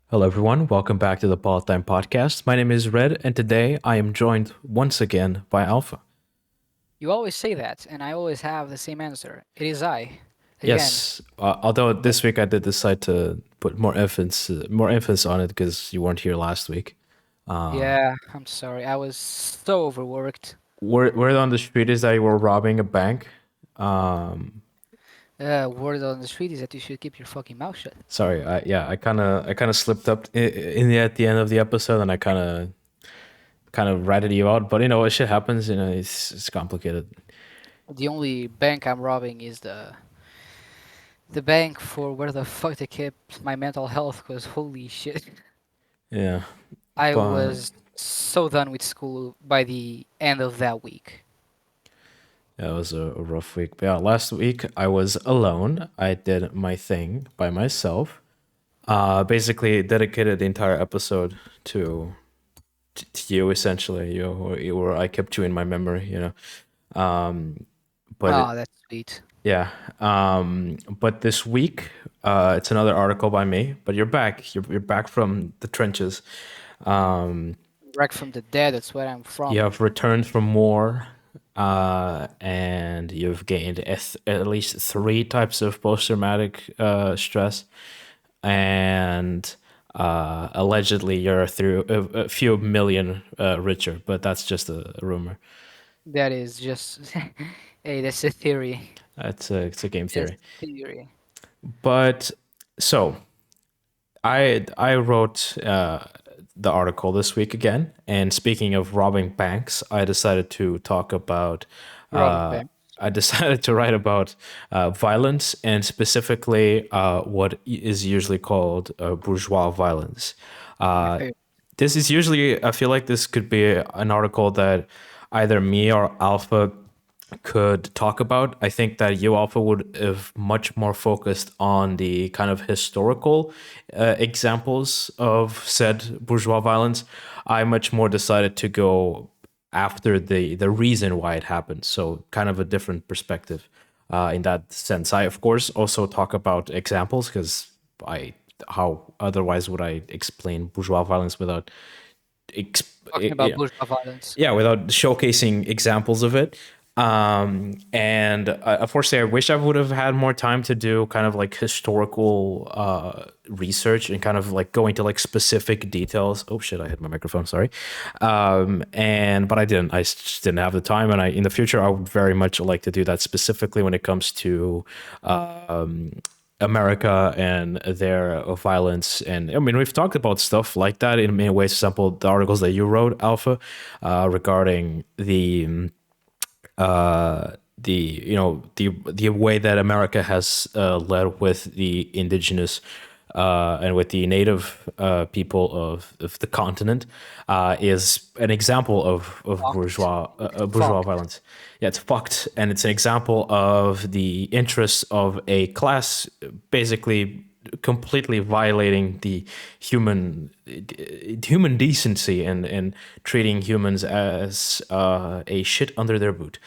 Hello, everyone. Welcome back to the Politdigm Podcast. My name is Red, and today I am joined once again by Alpha. You always say that, and I always have the same answer. It is I. Again. Yes, although this week I did decide to put more emphasis on it because you weren't here last week. Yeah, I'm sorry. I was so overworked. Word on the street is that you were robbing a bank. Um, Word on the street is that you should keep your fucking mouth shut. Sorry, I kind of slipped up at the end of the episode, and I kind of ratted you out. But it shit happens. It's complicated. The only bank I'm robbing is the bank for where the fuck they kept my mental health, cause holy shit. Yeah, I but was so done with school by the end of that week. yeah, it was a rough week. But yeah, last week I was alone. I did my thing by myself. Basically dedicated the entire episode to you essentially. Or I kept you in my memory. But Oh, that's sweet. yeah. But this week, it's another article by me. But you're back. You're back from the trenches. Um, Wreck from the dead, that's where I'm you from. have returned from war, and you've gained at least three types of post-traumatic stress, and allegedly you're through a few million richer, but that's just a rumor. That is just hey, that's a theory. It's a game Just theory. theory. But so I wrote the article this week again, and speaking of robbing banks, I decided to talk about. Robbing Uh, bank. I decided to write about violence, and specifically what is usually called bourgeois violence. My Uh, favorite. this is usually, I feel like this could be an article that either me or Alpha could talk about. I think that you Alpha would have much more focused on the kind of historical examples of said bourgeois violence. I much more decided to go after the reason why it happened. So kind of a different perspective in that sense. I of course also talk about examples because I how otherwise would I explain bourgeois violence without exp- Talking about bourgeois violence. yeah, without showcasing examples of it. And unfortunately, I wish I would have had more time to do kind of like historical research and kind of like go into like specific details. Oh shit, I hit my microphone. Sorry. And but I didn't. I just didn't have the time. And in the future, I would very much like to do that specifically when it comes to America and their violence. And I mean, we've talked about stuff like that in many ways. For example, the articles that you wrote, Alpha, regarding the way that America has led with the indigenous and with the native people of the continent is an example of Fucked. bourgeois Fucked. violence. Yeah, it's fucked, and it's an example of the interests of a class basically completely violating the human decency and treating humans as a shit under their boot.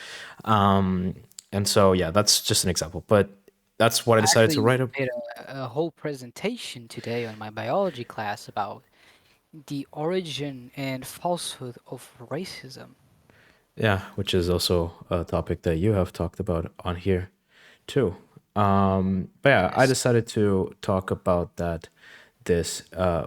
Um, and so yeah, that's just an example, but that's what I I decided to actually write up. made a whole presentation today on my biology class about the origin and falsehood of racism. Yeah, which is also a topic that you have talked about on here too. But yeah, I Yes. decided to talk about that this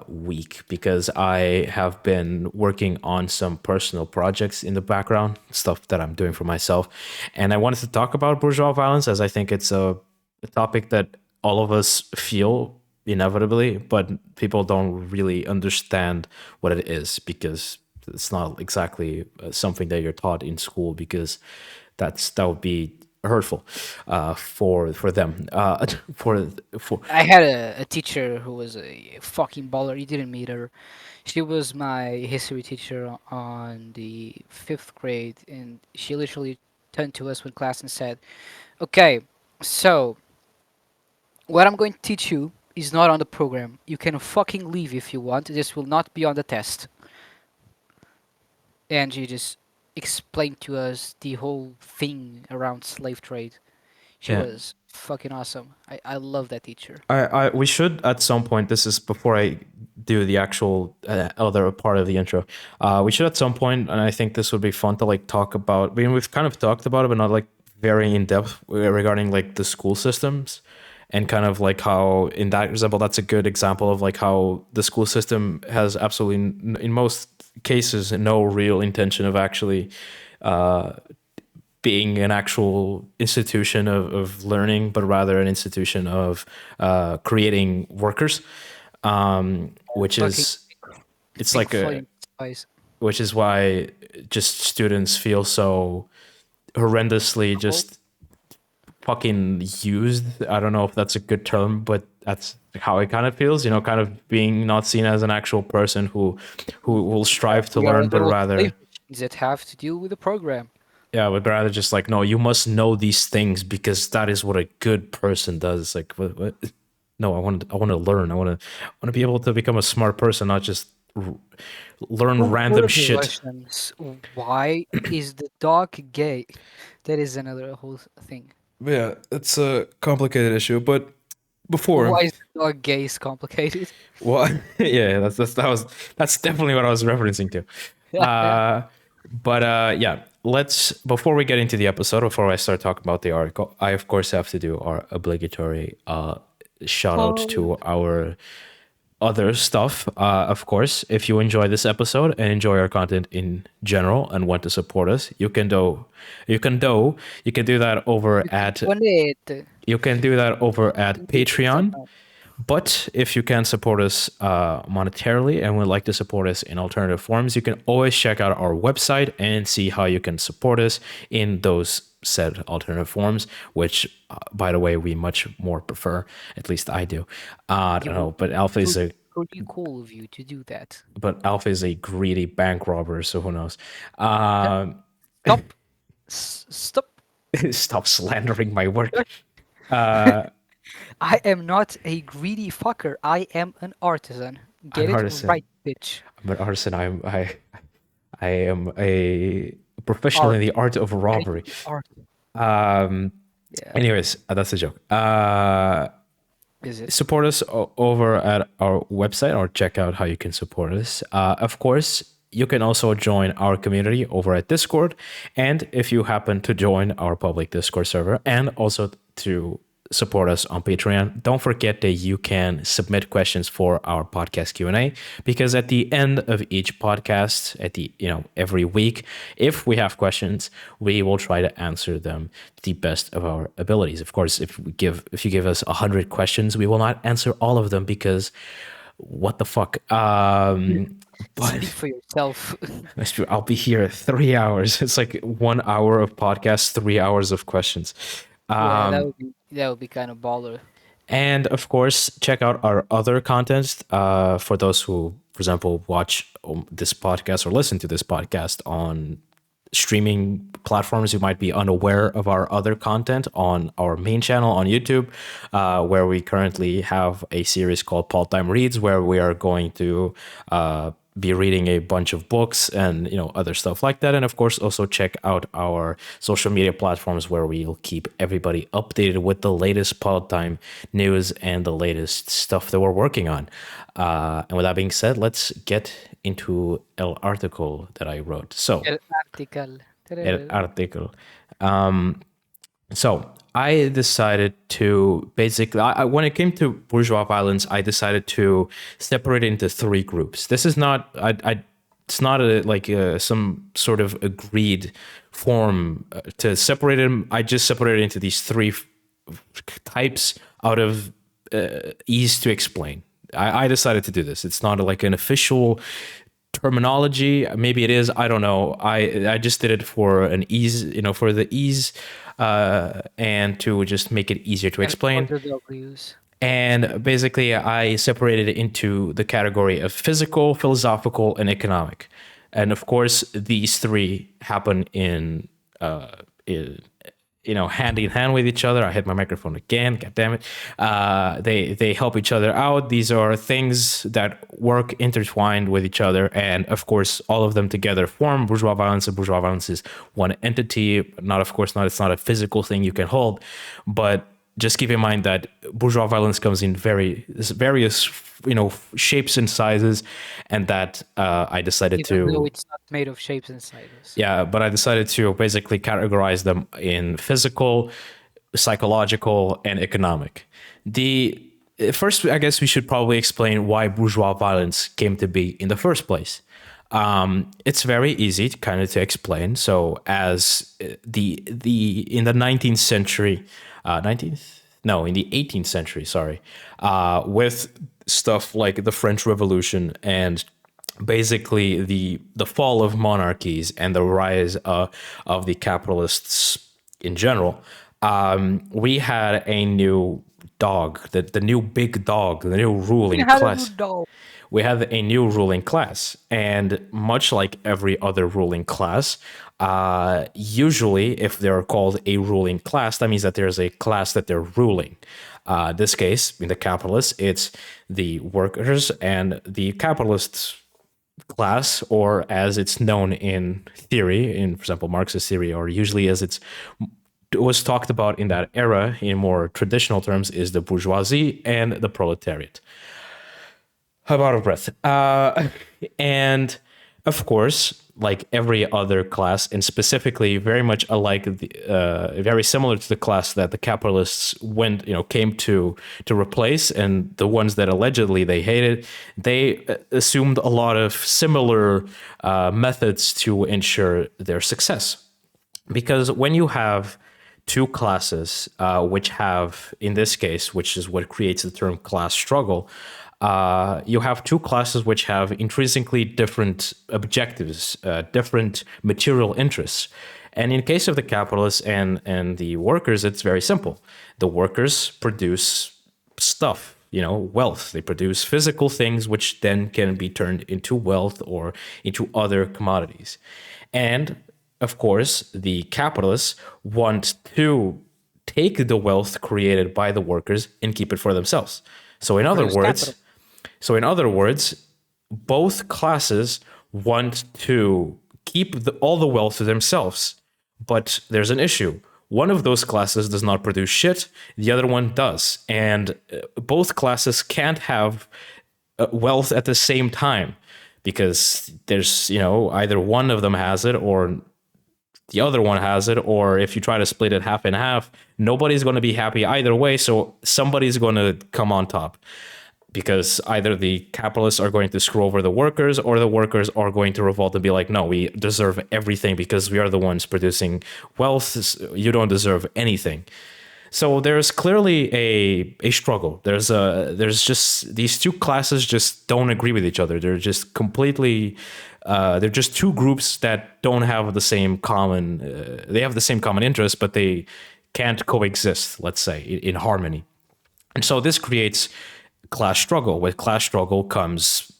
week because I have been working on some personal projects in the background, stuff that I'm doing for myself. And I wanted to talk about bourgeois violence as I think it's a topic that all of us feel inevitably, but people don't really understand what it is because it's not exactly something that you're taught in school because that would be hurtful for them for I had a teacher who was a fucking baller. You didn't meet her. She was my history teacher on the fifth grade, and she literally turned to us with class and said, "Okay, so what I'm going to teach you is not on the program. You can fucking leave if you want. This will not be on the test." And she just explained to us the whole thing around slave trade. She yeah was fucking awesome. I love that teacher. We should at some point. This is before I do the actual other part of the intro. We should at some point, and I think this would be fun to like talk about. I mean, we've kind of talked about it, but not like very in depth regarding like the school systems and kind of like how, in that example, that's a good example of like how the school system has absolutely, in most cases, no real intention of actually being an actual institution of learning, but rather an institution of creating workers, which Fucking is it's Pink like a Floyd Spice. which is why just students feel so horrendously Oh, just fucking used. I don't know if that's a good term, but that's how it kind of feels. You know, kind of being not seen as an actual person who will strive to we are learn, but little slave rather machines that have to deal with the program. yeah, but rather just like, no, you must know these things because that is what a good person does. It's like, what? No, I want to learn. I want to be able to become a smart person, not just learn What random are the shit. Russians? Why is the dog gay? That is another whole thing. Yeah, it's a complicated issue, but before, Why is the dog gay is complicated? what? Yeah, that's definitely what I was referencing to. But yeah, let's before we get into the episode, before I start talking about the article, I of course have to do our obligatory shout out Oh, to our other stuff. Of course, if you enjoy this episode and enjoy our content in general and want to support us, you can do that over you can at donate. Patreon. But if you can support us monetarily and would like to support us in alternative forms, you can always check out our website and see how you can support us in those said alternative forms, which, by the way, we much more prefer. At least I do. I don't know, but Pretty cool of you to do that. Alpha is a greedy bank robber, so who knows? Stop. Stop. Stop slandering my work. I am not a greedy fucker. I am an artisan. I'm Get an it artisan. right, bitch. I'm an artisan. I am a professional Art. in the art of robbery. Art. Um, Yeah. anyways, that's a joke. Is it? Support us over at our website or check out how you can support us. Of course, you can also join our community over at Discord. And if you happen to join our public Discord server and also to support us on Patreon, don't forget that you can submit questions for our podcast Q&A, because at the end of each podcast, every week, if we have questions, we will try to answer them to the best of our abilities. Of course, if you give us 100 questions, we will not answer all of them because what the fuck. Speak for yourself. That's true. I'll be here 3 hours. It's like 1 hour of podcast, 3 hours of questions. Yeah, that would be kind of baller. And of course, check out our other content for those who, for example, watch this podcast or listen to this podcast on streaming platforms. You might be unaware of our other content on our main channel on YouTube, where we currently have a series called Politdigm Reads, where we are going to be reading a bunch of books and other stuff like that. And of course, also check out our social media platforms where we'll keep everybody updated with the latest Politdigm news and the latest stuff that we're working on. And with that being said, let's get into el article that I wrote. So El article. el article. So I decided to basically, when it came to bourgeois violence, I decided to separate it into three groups. This is not, it's not some sort of agreed form to separate them. I just separated it into these three types out of ease to explain. I decided to do this. It's not like an official terminology. Maybe it is. I don't know. I just did it for an ease, for the ease, and to just make it easier to explain. And basically, I separated it into the category of physical, philosophical, and economic. And of course, these three happen in hand in hand with each other. I hit my microphone again. God damn it. They help each other out. These are things that work intertwined with each other. And of course, all of them together form bourgeois violence. And bourgeois violence is one entity. It's not a physical thing you can hold, but just keep in mind that bourgeois violence comes in various, shapes and sizes, and that I decided Even though to, it's not made of shapes and sizes. yeah, but I decided to basically categorize them in physical, psychological, and economic. The first, I guess we should probably explain why bourgeois violence came to be in the first place. It's very easy to kind of to explain. So, as the in the 19th century, 19th, no, in the 18th century, sorry, with stuff like the French Revolution and basically the fall of monarchies and the rise of the capitalists in general, we had a new dog, the new big dog, the new We ruling had a new class. doll. We have a new ruling class, and much like every other ruling class, usually if they're called a ruling class, that means that there's a class that they're ruling. This case, in the capitalists, it's the workers and the capitalists class, or as it's known in theory, in, for example, Marxist theory, or usually as it was talked about in that era in more traditional terms, is the bourgeoisie and the proletariat. I'm out of breath. And of course, like every other class, and specifically very much alike, very similar to the class that the capitalists came to replace, and the ones that allegedly they hated, they assumed a lot of similar methods to ensure their success. Because when you have two classes, which have, in this case, which is what creates the term class struggle, you have two classes which have intrinsically different objectives, different material interests. And in case of the capitalists and the workers, it's very simple. The workers produce stuff, wealth. They produce physical things which then can be turned into wealth or into other commodities. And of course, the capitalists want to take the wealth created by the workers and keep it for themselves. So in other Produce words, capital. both classes want to keep all the wealth to themselves. But there's an issue. One of those classes does not produce shit, the other one does. And both classes can't have wealth at the same time, because there's, either one of them has it or the other one has it, or if you try to split it half and half, nobody's going to be happy either way. So somebody's going to come on top, because either the capitalists are going to screw over the workers, or the workers are going to revolt and be like, no, we deserve everything because we are the ones producing wealth. You don't deserve anything. So there's clearly a struggle. There's just these two classes just don't agree with each other. They're just completely they're just two groups that don't have the same common. They have the same common interest, but they can't coexist, let's say, in harmony. And so this creates class struggle. With class struggle comes,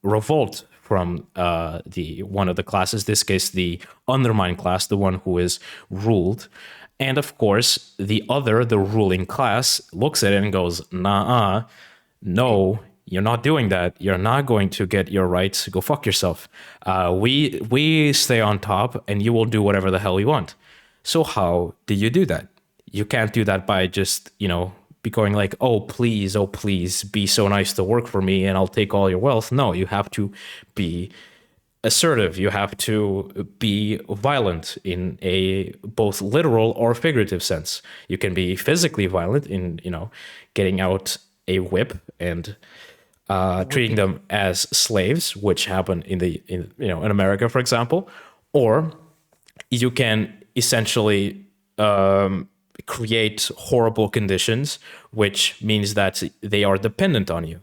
revolt from the one of the classes. This case, the undermined class, the one who is ruled. And of course, the ruling class, looks at it and goes, nah, no, you're not doing that. You're not going to get your rights. Go fuck yourself. We stay on top, and you will do whatever the hell you want. So how do you do that? You can't do that by just, be going like, oh, please, be so nice to work for me and I'll take all your wealth. No, you have to be assertive. You have to be violent in a both literal or figurative sense. You can be physically violent in, getting out a whip and treating them as slaves, which happen in America, for example, or you can essentially create horrible conditions, which means that they are dependent on you.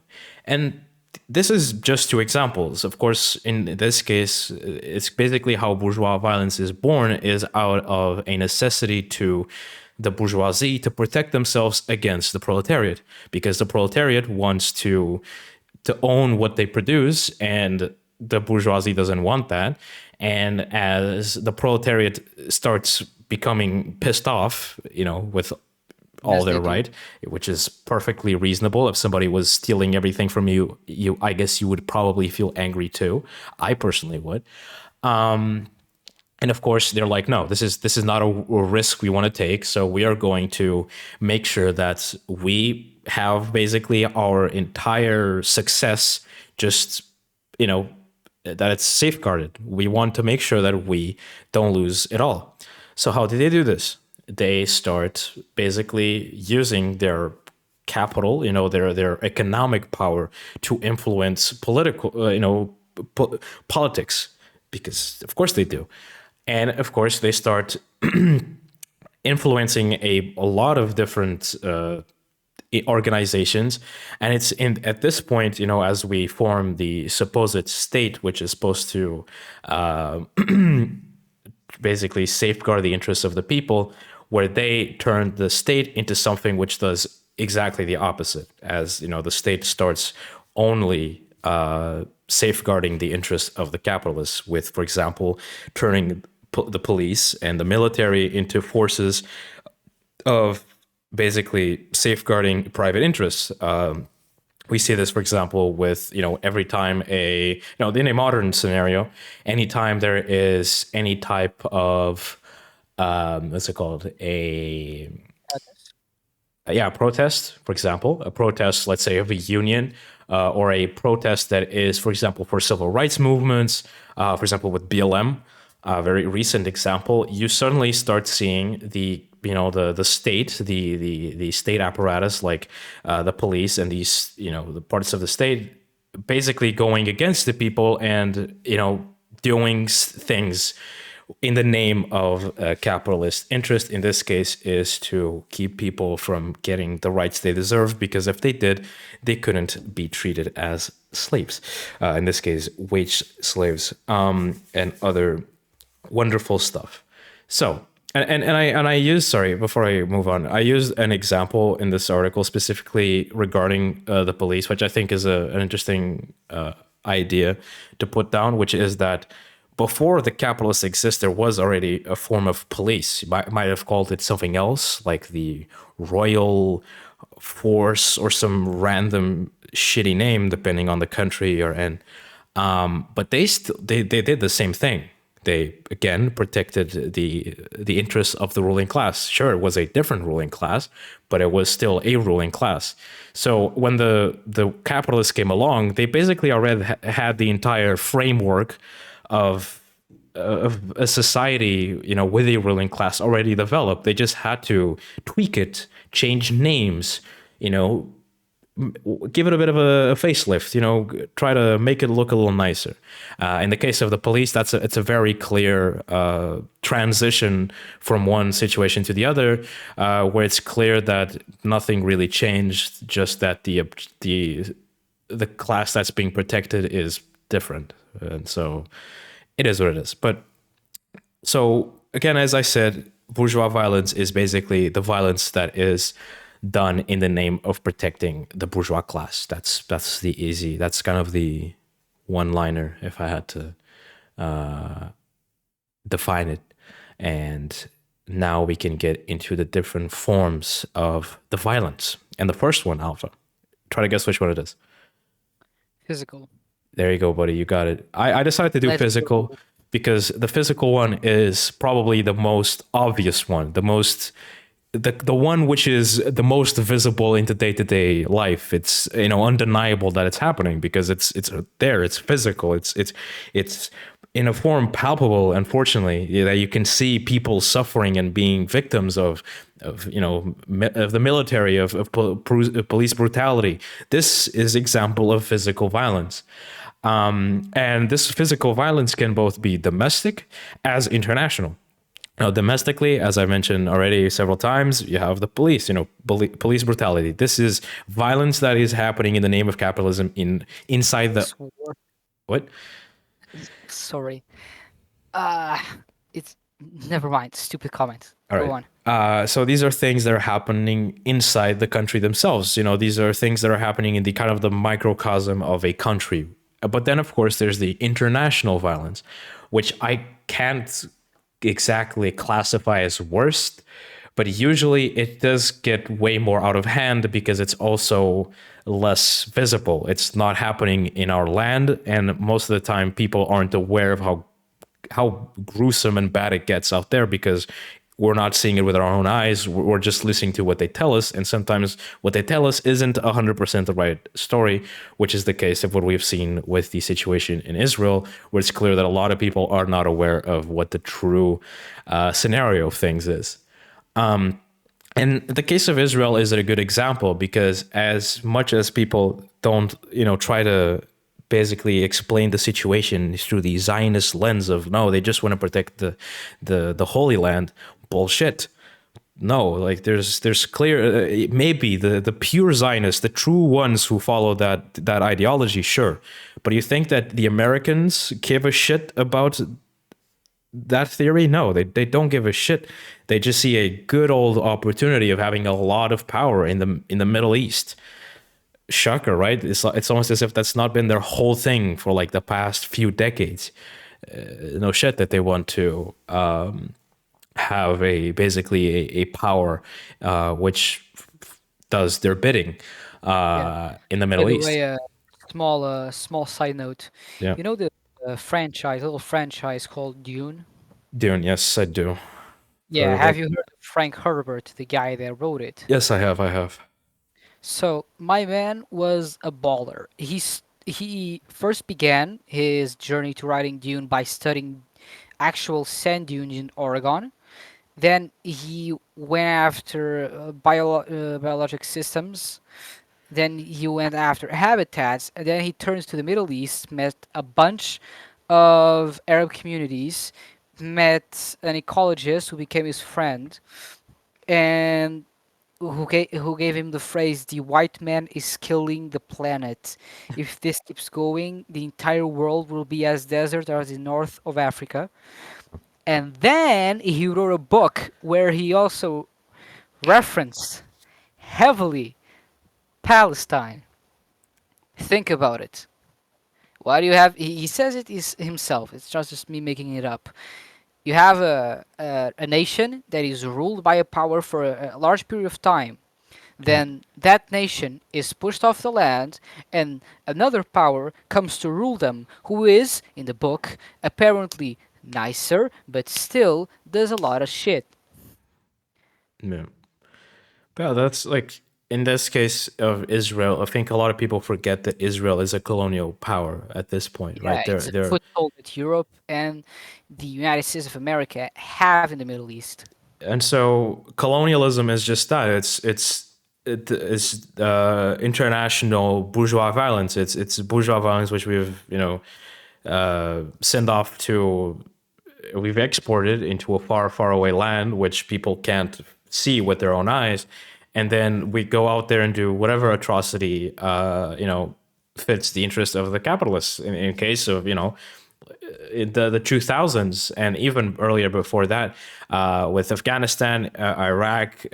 And this is just two examples. Of course, in this case, it's basically how bourgeois violence is born, is out of a necessity to the bourgeoisie to protect themselves against the proletariat, because the proletariat wants to own what they produce, and the bourgeoisie doesn't want that. And as the proletariat starts becoming pissed off, with all Yes, their they do. right, which is perfectly reasonable. If somebody was stealing everything from you, I guess you would probably feel angry too. I personally would. And of course, they're like, no, this is not a risk we want to take. So we are going to make sure that we have basically our entire success just, you know, that it's safeguarded. We want to make sure that we don't lose it all. So how did they do this? They start basically using their capital, their economic power to influence political, politics, because of course they do. And of course, they start influencing a lot of different organizations. And it's at this point, as we form the supposed state, which is supposed to basically safeguard the interests of the people, where they turn the state into something which does exactly the opposite. As the state starts only safeguarding the interests of the capitalists with, for example, turning the police and the military into forces of basically safeguarding private interests. We see this, for example, with every time in a modern scenario, anytime there is any type of what's it called, protest, for example, a protest, let's say, of a union, or a protest that is, for example, for civil rights movements, for example, with BLM, a very recent example, you suddenly start seeing the state, the state apparatus, like the police and these, the parts of the state, basically going against the people and, doing things in the name of capitalist interest. In this case, is to keep people from getting the rights they deserve, because if they did, they couldn't be treated as slaves. In this case, wage slaves, and other wonderful stuff. So, and I use, sorry, before I move on, I used an example in this article specifically regarding the police, which I think is an interesting idea to put down, which is that before the capitalists exist, there was already a form of police. You might have called it something else, like the royal force or some random shitty name, depending on the country you're in. But they did the same thing. They again protected the interests of the ruling class. Sure, it was a different ruling class, but it was still a ruling class. So when the capitalists came along, they basically already had the entire framework of a society, with a ruling class already developed. They just had to tweak it, change names, give it a bit of a facelift, try to make it look a little nicer. In the case of the police, it's a very clear transition from one situation to the other, where it's clear that nothing really changed, just that the class that's being protected is different. And so it is what it is. But so again, as I said, bourgeois violence is basically the violence that is done in the name of protecting the bourgeois class. That's kind of the one-liner, if I had to define it. And now we can get into the different forms of the violence. And the first one, Alpha, try to guess which one it is. Physical. There you go, buddy. You got it. I decided to do physical because the physical one is probably the most obvious one, the one which is the most visible into day-to-day life. It's undeniable that it's happening because it's there. It's physical. It's in a form palpable. Unfortunately, that you can see people suffering and being victims of the military, of police brutality. This is example of physical violence. And this physical violence can both be domestic as international. Now, domestically, as I mentioned already several times, you have the police, police brutality. This is violence that is happening in the name of capitalism inside the... What? Sorry. It's... Never mind. Stupid comment. All right. Go on. So these are things that are happening inside the country themselves. These are things that are happening in the kind of the microcosm of a country. But then, of course, there's the international violence, which I can't exactly classify as worst, but usually it does get way more out of hand because it's also less visible. It's not happening in our land, and most of the time people aren't aware of how gruesome and bad it gets out there, because we're not seeing it with our own eyes. We're just listening to what they tell us, and sometimes what they tell us isn't 100% the right story, which is the case of what we've seen with the situation in Israel, where it's clear that a lot of people are not aware of what the true scenario of things is. And the case of Israel is a good example, because as much as people don't, try to basically explain the situation through the Zionist lens of, no, they just want to protect the Holy Land, bullshit. No, like there's clear, maybe the pure Zionists, the true ones who follow that ideology, sure, but you think that the Americans give a shit about that theory? No, they don't give a shit. They just see a good old opportunity of having a lot of power in the Middle East. Shocker, right? It's almost as if that's not been their whole thing for like the past few decades. No shit that they want to have a power which does their bidding Yeah. in the By Middle the East. way, a small side note. Yeah, You know the little franchise called Dune? Dune. Yes, I do. Heard Yeah, of have it. you heard of Frank Herbert, the guy that wrote it? Yes, I have. I have. So my man was a baller. He first began his journey to writing Dune by studying actual sand dunes in Oregon. Then he went after biologic systems. Then he went after habitats, and then he turns to the Middle East, met a bunch of Arab communities, met an ecologist who became his friend, and who gave him the phrase, "The white man is killing the planet. If this keeps going, the entire world will be as desert as the north of Africa." And then he wrote a book where he also referenced heavily Palestine. Think about it. Why do you have? He says it is himself. It's just me making it up. You have a nation that is ruled by a power for a large period of time. Yeah. Then that nation is pushed off the land, and another power comes to rule them, who is, in the book, apparently nicer, but still does a lot of shit. Yeah. Yeah, that's like in this case of Israel, I think a lot of people forget that Israel is a colonial power at this point, Yeah, right? it's a foothold that Europe and the United States of America have in the Middle East. And so colonialism is just that. It is international bourgeois violence. It's bourgeois violence which we've sent off to, we've exported into a far, far away land which people can't see with their own eyes, and then we go out there and do whatever atrocity fits the interest of the capitalists. In case of in the 2000s and even earlier before that, with Afghanistan, Iraq,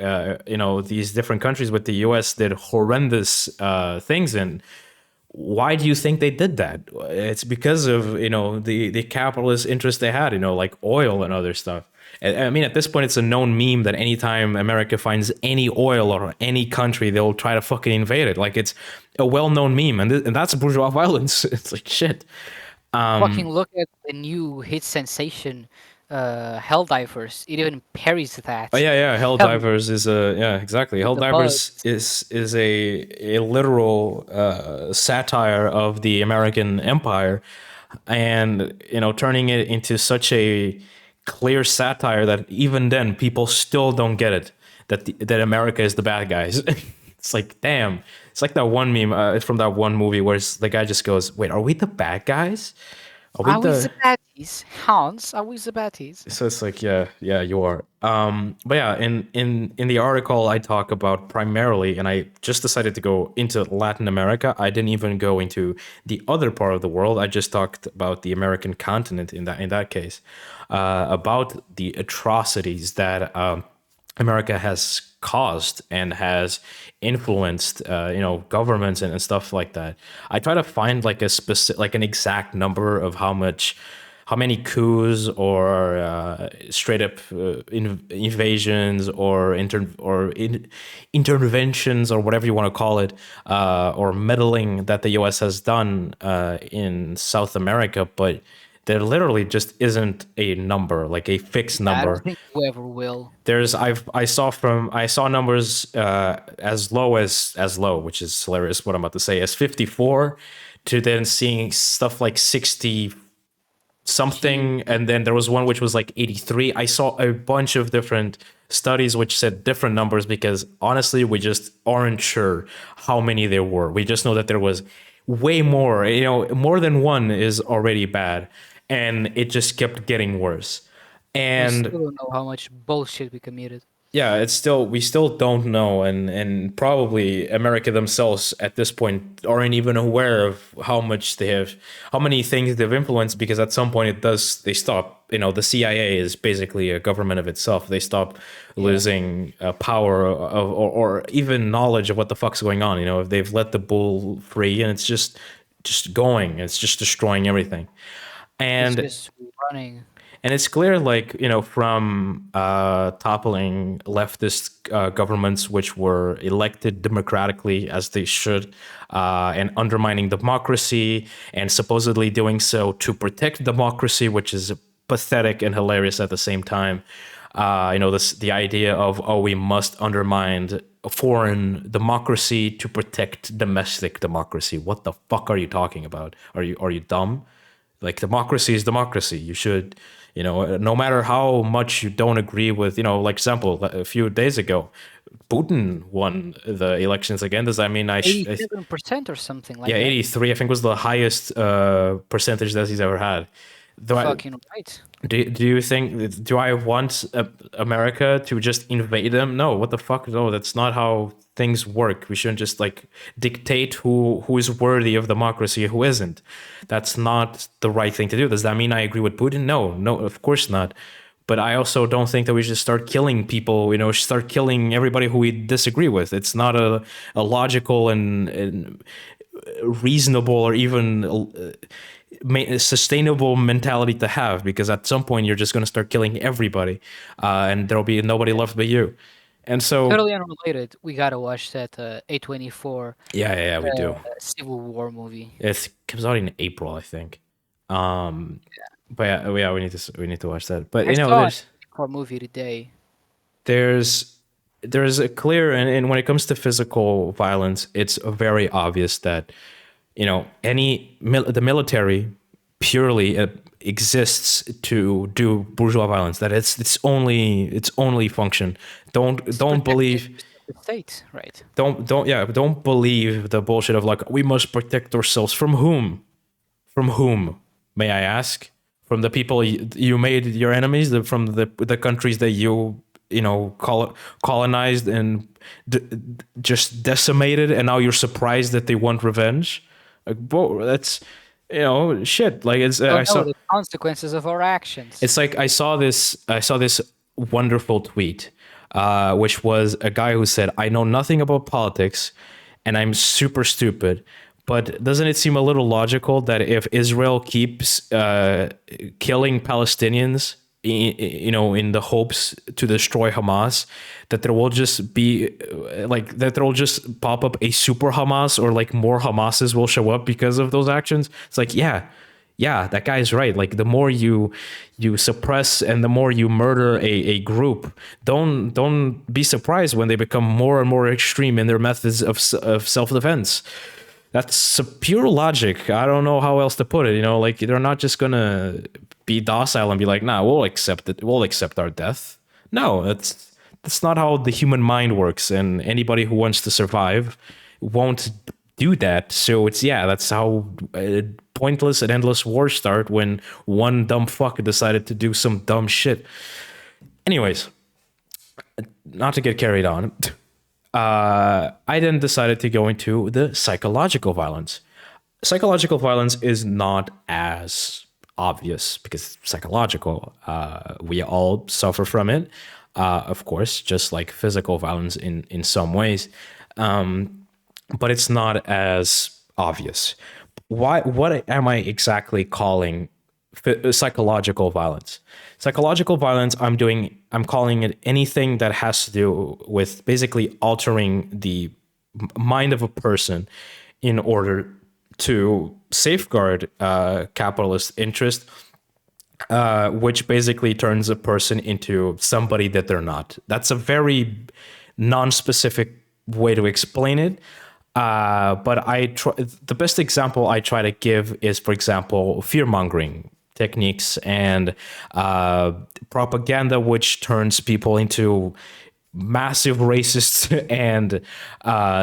these different countries with the US did horrendous things. And why do you think they did that? It's because of the capitalist interest they had, like oil and other stuff. I mean, at this point, it's a known meme that anytime America finds any oil or any country, they'll try to fucking invade it. Like, it's a well-known meme, and that's bourgeois violence. It's like shit. Fucking look at the new hit sensation, Helldivers. It even parries Oh that. yeah, yeah. Hell, Helldivers is a yeah, exactly. with the Helldivers bugs. is a literal satire of the American Empire, and turning it into such a clear satire that even then people still don't get it, that America is the bad guys. It's like, damn. It's like that one meme from that one movie where the guy just goes, "Wait, are we the bad guys? Are we Are we the?" the baddies? Hans, are we the baddies? So it's like, yeah, yeah, you are. But yeah, in the article I talk about primarily, and I just decided to go into Latin America. I didn't even go into the other part of the world. I just talked about the American continent in that case, about the atrocities that America has caused and has influenced, governments and stuff like that. I try to find like a specific, like an exact number of how many coups or straight up invasions or interventions or whatever you want to call it, or meddling that the U.S. has done in South America, but There literally just isn't a number, like a fixed Yeah, I don't number. think whoever will. I saw numbers as low, which is hilarious. What I'm about to say, as 54, to then seeing stuff like 60 Gee, something, and then there was one which was like 83. I saw a bunch of different studies which said different numbers because honestly we just aren't sure how many there were. We just know that there was way more. More than one is already bad, and it just kept getting worse. we And still don't know how much bullshit we committed. yeah, we still don't know, and probably America themselves at this point aren't even aware of how many things they've influenced, because at some point they stop. The CIA is basically a government of itself. They stop Yeah, losing power or even knowledge of what the fuck's going on. If they've let the bull free and it's just going, it's just destroying everything. it's And just running. and it's clear, like, from toppling leftist governments, which were elected democratically as they should, and undermining democracy, and supposedly doing so to protect democracy, which is pathetic and hilarious at the same time. The idea of, oh, we must undermine a foreign democracy to protect domestic democracy. What the fuck are you talking about? Are you dumb? Like, democracy is democracy. You should, no matter how much you don't agree with, like, example, a few days ago, Putin won the elections again. Does that mean 87% or something like yeah, that. 83, I think, was the highest percentage that he's ever had. Fucking right. Do you think, do I want America to just invade them? No, what the fuck? No, that's not how things work. We shouldn't just like dictate who is worthy of democracy and who isn't. That's not the right thing to do. Does that mean I agree with Putin? No, of course not. But I also don't think that we should start killing people, start killing everybody who we disagree with. It's not a logical and reasonable or even sustainable mentality to have, because at some point you're just going to start killing everybody, and there'll be nobody left but you. And so, Totally unrelated. We gotta watch that A24 yeah, we do. Civil War movie. It comes out in April, I think. Um, but yeah, we need to watch that. But I saw a there's movie today. there's there's a clear, and when it comes to physical violence, it's very obvious that the military purely exists to do bourgeois violence. That its only function. Don't believe. The state, right? Don't believe the bullshit of, like, we must protect ourselves from whom? From whom, may I ask? From the people you made your enemies, from the countries that colonized and just decimated, and now you're surprised that they want revenge. Like, whoa, that's shit. Like, it's Don't I know saw. the consequences of our actions. It's like I saw this wonderful tweet, which was a guy who said, "I know nothing about politics, and I'm super stupid. But doesn't it seem a little logical that if Israel keeps killing Palestinians, in the hopes to destroy Hamas, that there will just be that there will just pop up a super Hamas, or like more Hamases will show up because of those actions?" It's like, yeah, that guy's right. Like, the more you suppress and the more you murder a group, don't be surprised when they become more and more extreme in their methods of self-defense. That's a pure logic. I don't know how else to put it. Like, they're not just gonna be docile and be like, nah, we'll accept it. We'll accept our death. No, that's not how the human mind works. And anybody who wants to survive won't do that. So that's how pointless and endless wars start, when one dumb fuck decided to do some dumb shit. Anyways, not to get carried on. I then decided to go into the psychological violence. Psychological violence is not as obvious because it's psychological. We all suffer from it, of course, just like physical violence in some ways, but it's not as obvious. Why? What am I exactly calling psychological violence? Psychological violence, I'm calling it anything that has to do with basically altering the mind of a person in order to safeguard capitalist interest, which basically turns a person into somebody that they're not. That's a very non-specific way to explain it. But the best example I try to give is, for example, fear mongering techniques and propaganda, which turns people into massive racists and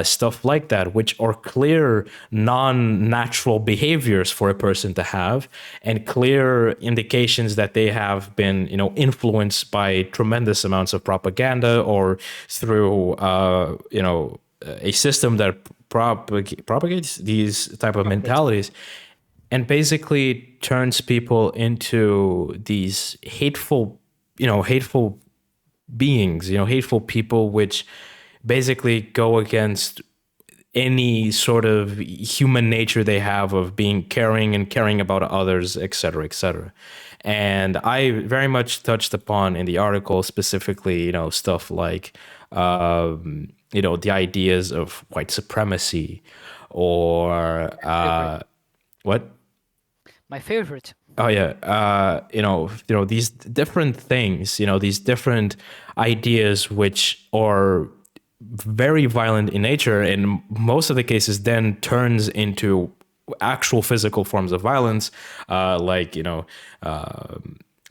stuff like that, which are clear non-natural behaviors for a person to have, and clear indications that they have been, influenced by tremendous amounts of propaganda or through, a system that propagates these type of Propagates. mentalities and basically turns people into these hateful beings, hateful people, which basically go against any sort of human nature they have of being caring and caring about others, et cetera, et cetera. And I very much touched upon in the article specifically, stuff like, the ideas of white supremacy or Favorite. what? My favorite. Oh yeah, these different things, these different ideas which are very violent in nature, in most of the cases, then turns into actual physical forms of violence, like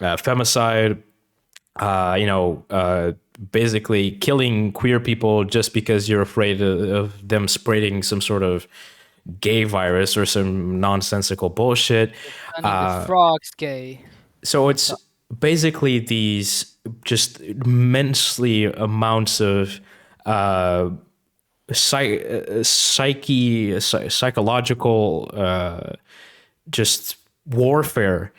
femicide, basically killing queer people just because you're afraid of them spreading some sort of gay virus or some nonsensical bullshit. Turning the frogs gay. So And it's so basically these just immensely amounts of psychological just warfare,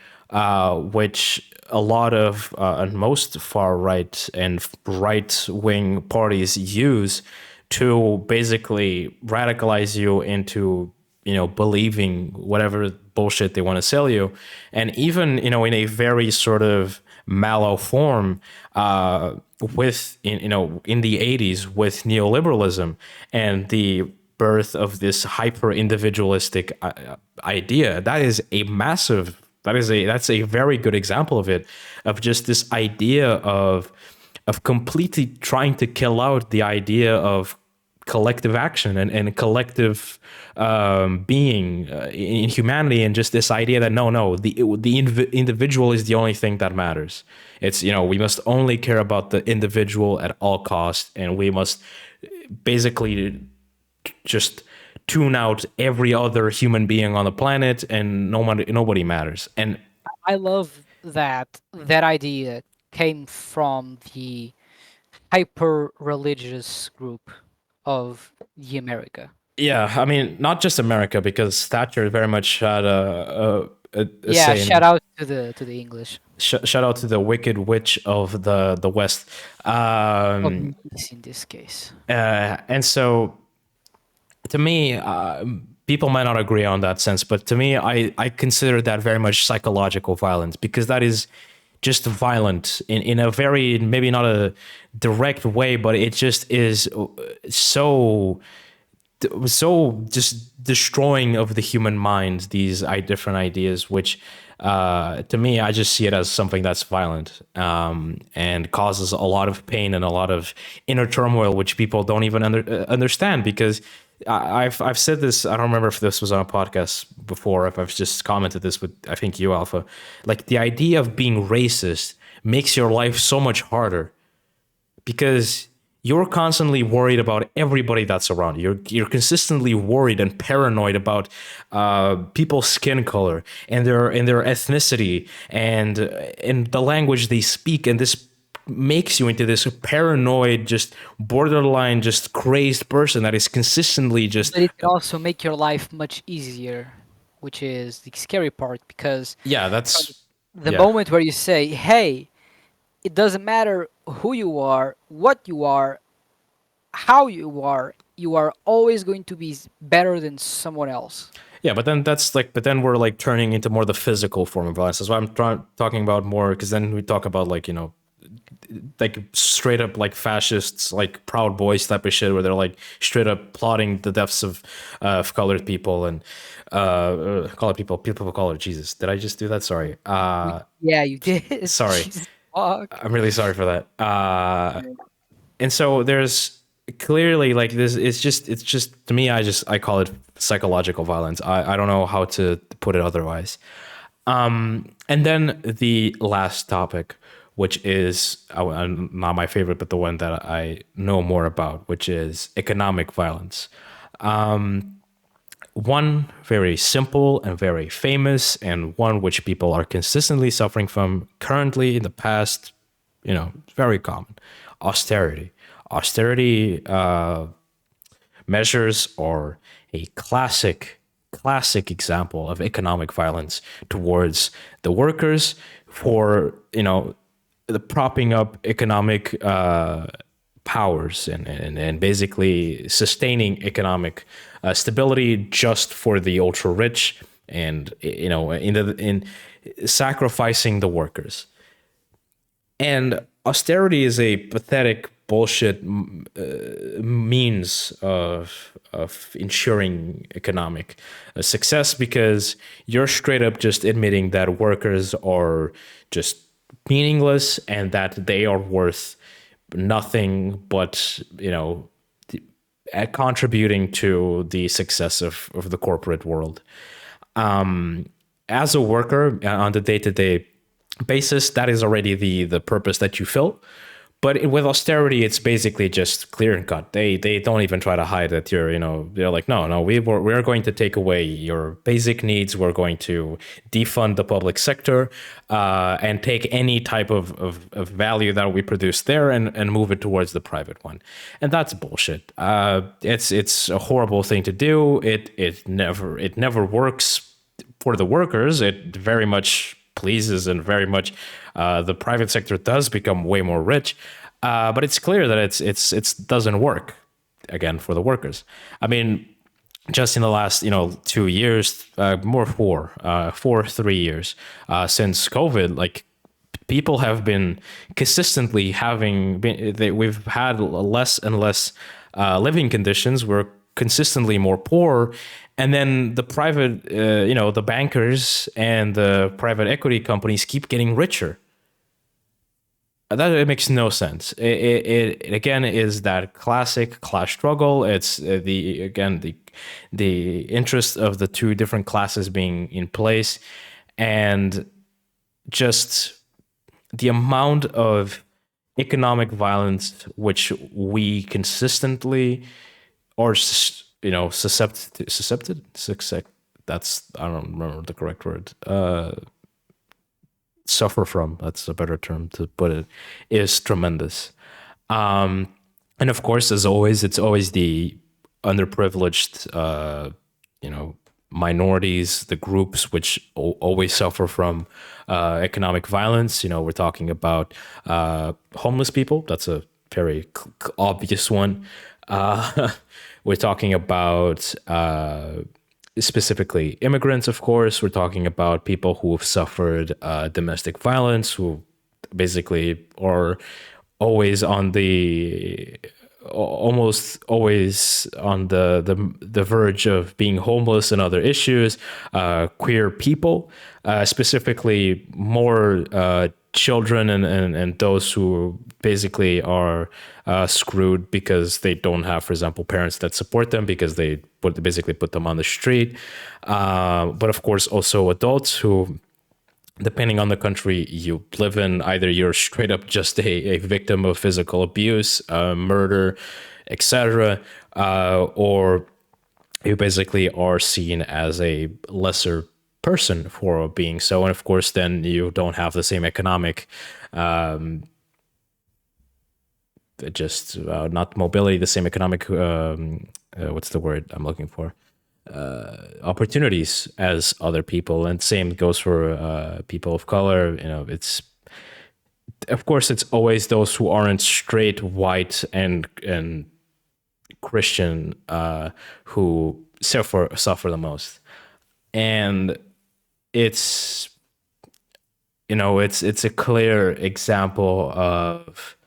which a lot of and most far right and right wing parties use to basically radicalize you into believing whatever bullshit they want to sell you, and even in a very sort of mallow form, with in the 80s with neoliberalism and the birth of this hyper individualistic idea. That's a very good example of it, of just this idea of completely trying to kill out the idea of collective action and collective being in humanity, and just this idea that no, the individual is the only thing that matters. It's we must only care about the individual at all costs, and we must basically just tune out every other human being on the planet, and nobody matters. And I love that that idea came from the hyper religious group of the America. yeah, I mean, not just America, because Thatcher very much had a Yeah, say shout in. out to the English Shout out to the Wicked Witch of the West. of the East in this case. And so, to me, people might not agree on that sense, but to me, I consider that very much psychological violence, because that is just violent in a very, maybe not a direct way, but it just is so just destroying of the human mind, these different ideas, which to me, I just see it as something that's violent, and causes a lot of pain and a lot of inner turmoil, which people don't even understand. Because I've said this, I don't remember if this was on a podcast before, if I've just commented this with, I think, you, Alpha. Like, the idea of being racist makes your life so much harder, because you're constantly worried about everybody that's around you. You're consistently worried and paranoid about people's skin color and their ethnicity and the language they speak, and this makes you into this paranoid, just borderline, just crazed person that is consistently just. But it can also make your life much easier, which is the scary part, because Yeah, from that's. the Yeah. moment where you say, "Hey, it doesn't matter who you are, what you are, how you are always going to be better than someone else." Yeah, but then but then we're like turning into more the physical form of violence. That's why I'm talking about more, because then we talk about, like, like straight up like fascists, like Proud Boys type of shit, where they're like straight up plotting the deaths of colored people and colored people of color. Jesus, did I just do that? Sorry. Yeah, you did. Sorry. Jesus fuck. I'm really sorry for that. And so there's clearly like this. It's just to me. I call it psychological violence. I don't know how to put it otherwise. And then the last topic, which is not my favorite, but the one that I know more about, which is economic violence. One very simple and very famous, and one which people are consistently suffering from currently, in the past, very common: austerity. Austerity measures are a classic example of economic violence towards the workers for the propping up economic powers and basically sustaining economic stability just for the ultra rich, and in sacrificing the workers. And austerity is a pathetic bullshit means of ensuring economic success, because you're straight up just admitting that workers are just meaningless and that they are worth nothing but at contributing to the success of the corporate world. As a worker on the day-to-day basis, that is already the purpose that you fill. But with austerity, it's basically just clear and cut. They don't even try to hide that they're like, no, we're going to take away your basic needs. We're going to defund the public sector and take any type of value that we produce there and move it towards the private one. And that's bullshit. It's a horrible thing to do. It never works for the workers. It very much pleases, and very much the private sector does become way more rich, but it's clear that it's doesn't work again for the workers. I mean, just in the last 2 years, more 3 years since COVID, like people have been consistently we've had less and less living conditions. We're consistently more poor. And then the private, the bankers and the private equity companies keep getting richer. That it makes no sense. It again is that classic class struggle. It's the interest of the two different classes being in place, and just the amount of economic violence which we consistently or suscepted, that's, I don't remember the correct word, suffer from, that's a better term to put it, is tremendous. And of course, as always, it's always the underprivileged minorities, the groups which always suffer from economic violence. We're talking about homeless people. That's a very obvious one. We're talking about specifically immigrants, of course. We're talking about people who have suffered domestic violence, who basically are always almost always on the verge of being homeless and other issues. Queer people, specifically more children and those who basically are screwed because they don't have, for example, parents that support them, because they basically put them on the street. But of course, also adults who, depending on the country you live in, either you're straight up just a victim of physical abuse, murder, etc., or you basically are seen as a lesser person for being so. And of course, then you don't have the same economic, not mobility, the same economic, what's the word I'm looking for? Opportunities as other people. And same goes for people of color. It's, of course, it's always those who aren't straight white and Christian who suffer the most. And it's it's a clear example of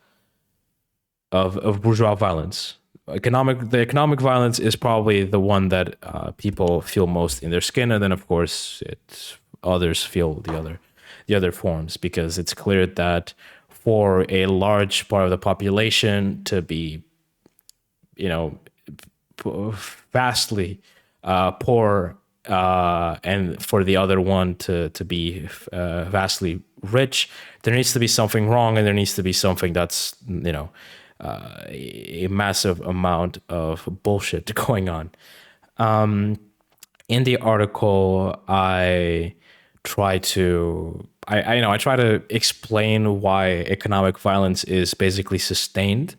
bourgeois violence. The economic violence is probably the one that people feel most in their skin, and then of course others feel the other forms, because it's clear that for a large part of the population to be, you know, vastly poor, and for the other one to be vastly rich, there needs to be something wrong, and there needs to be something that's, a massive amount of bullshit going on. In the article, I try to explain why economic violence is basically sustained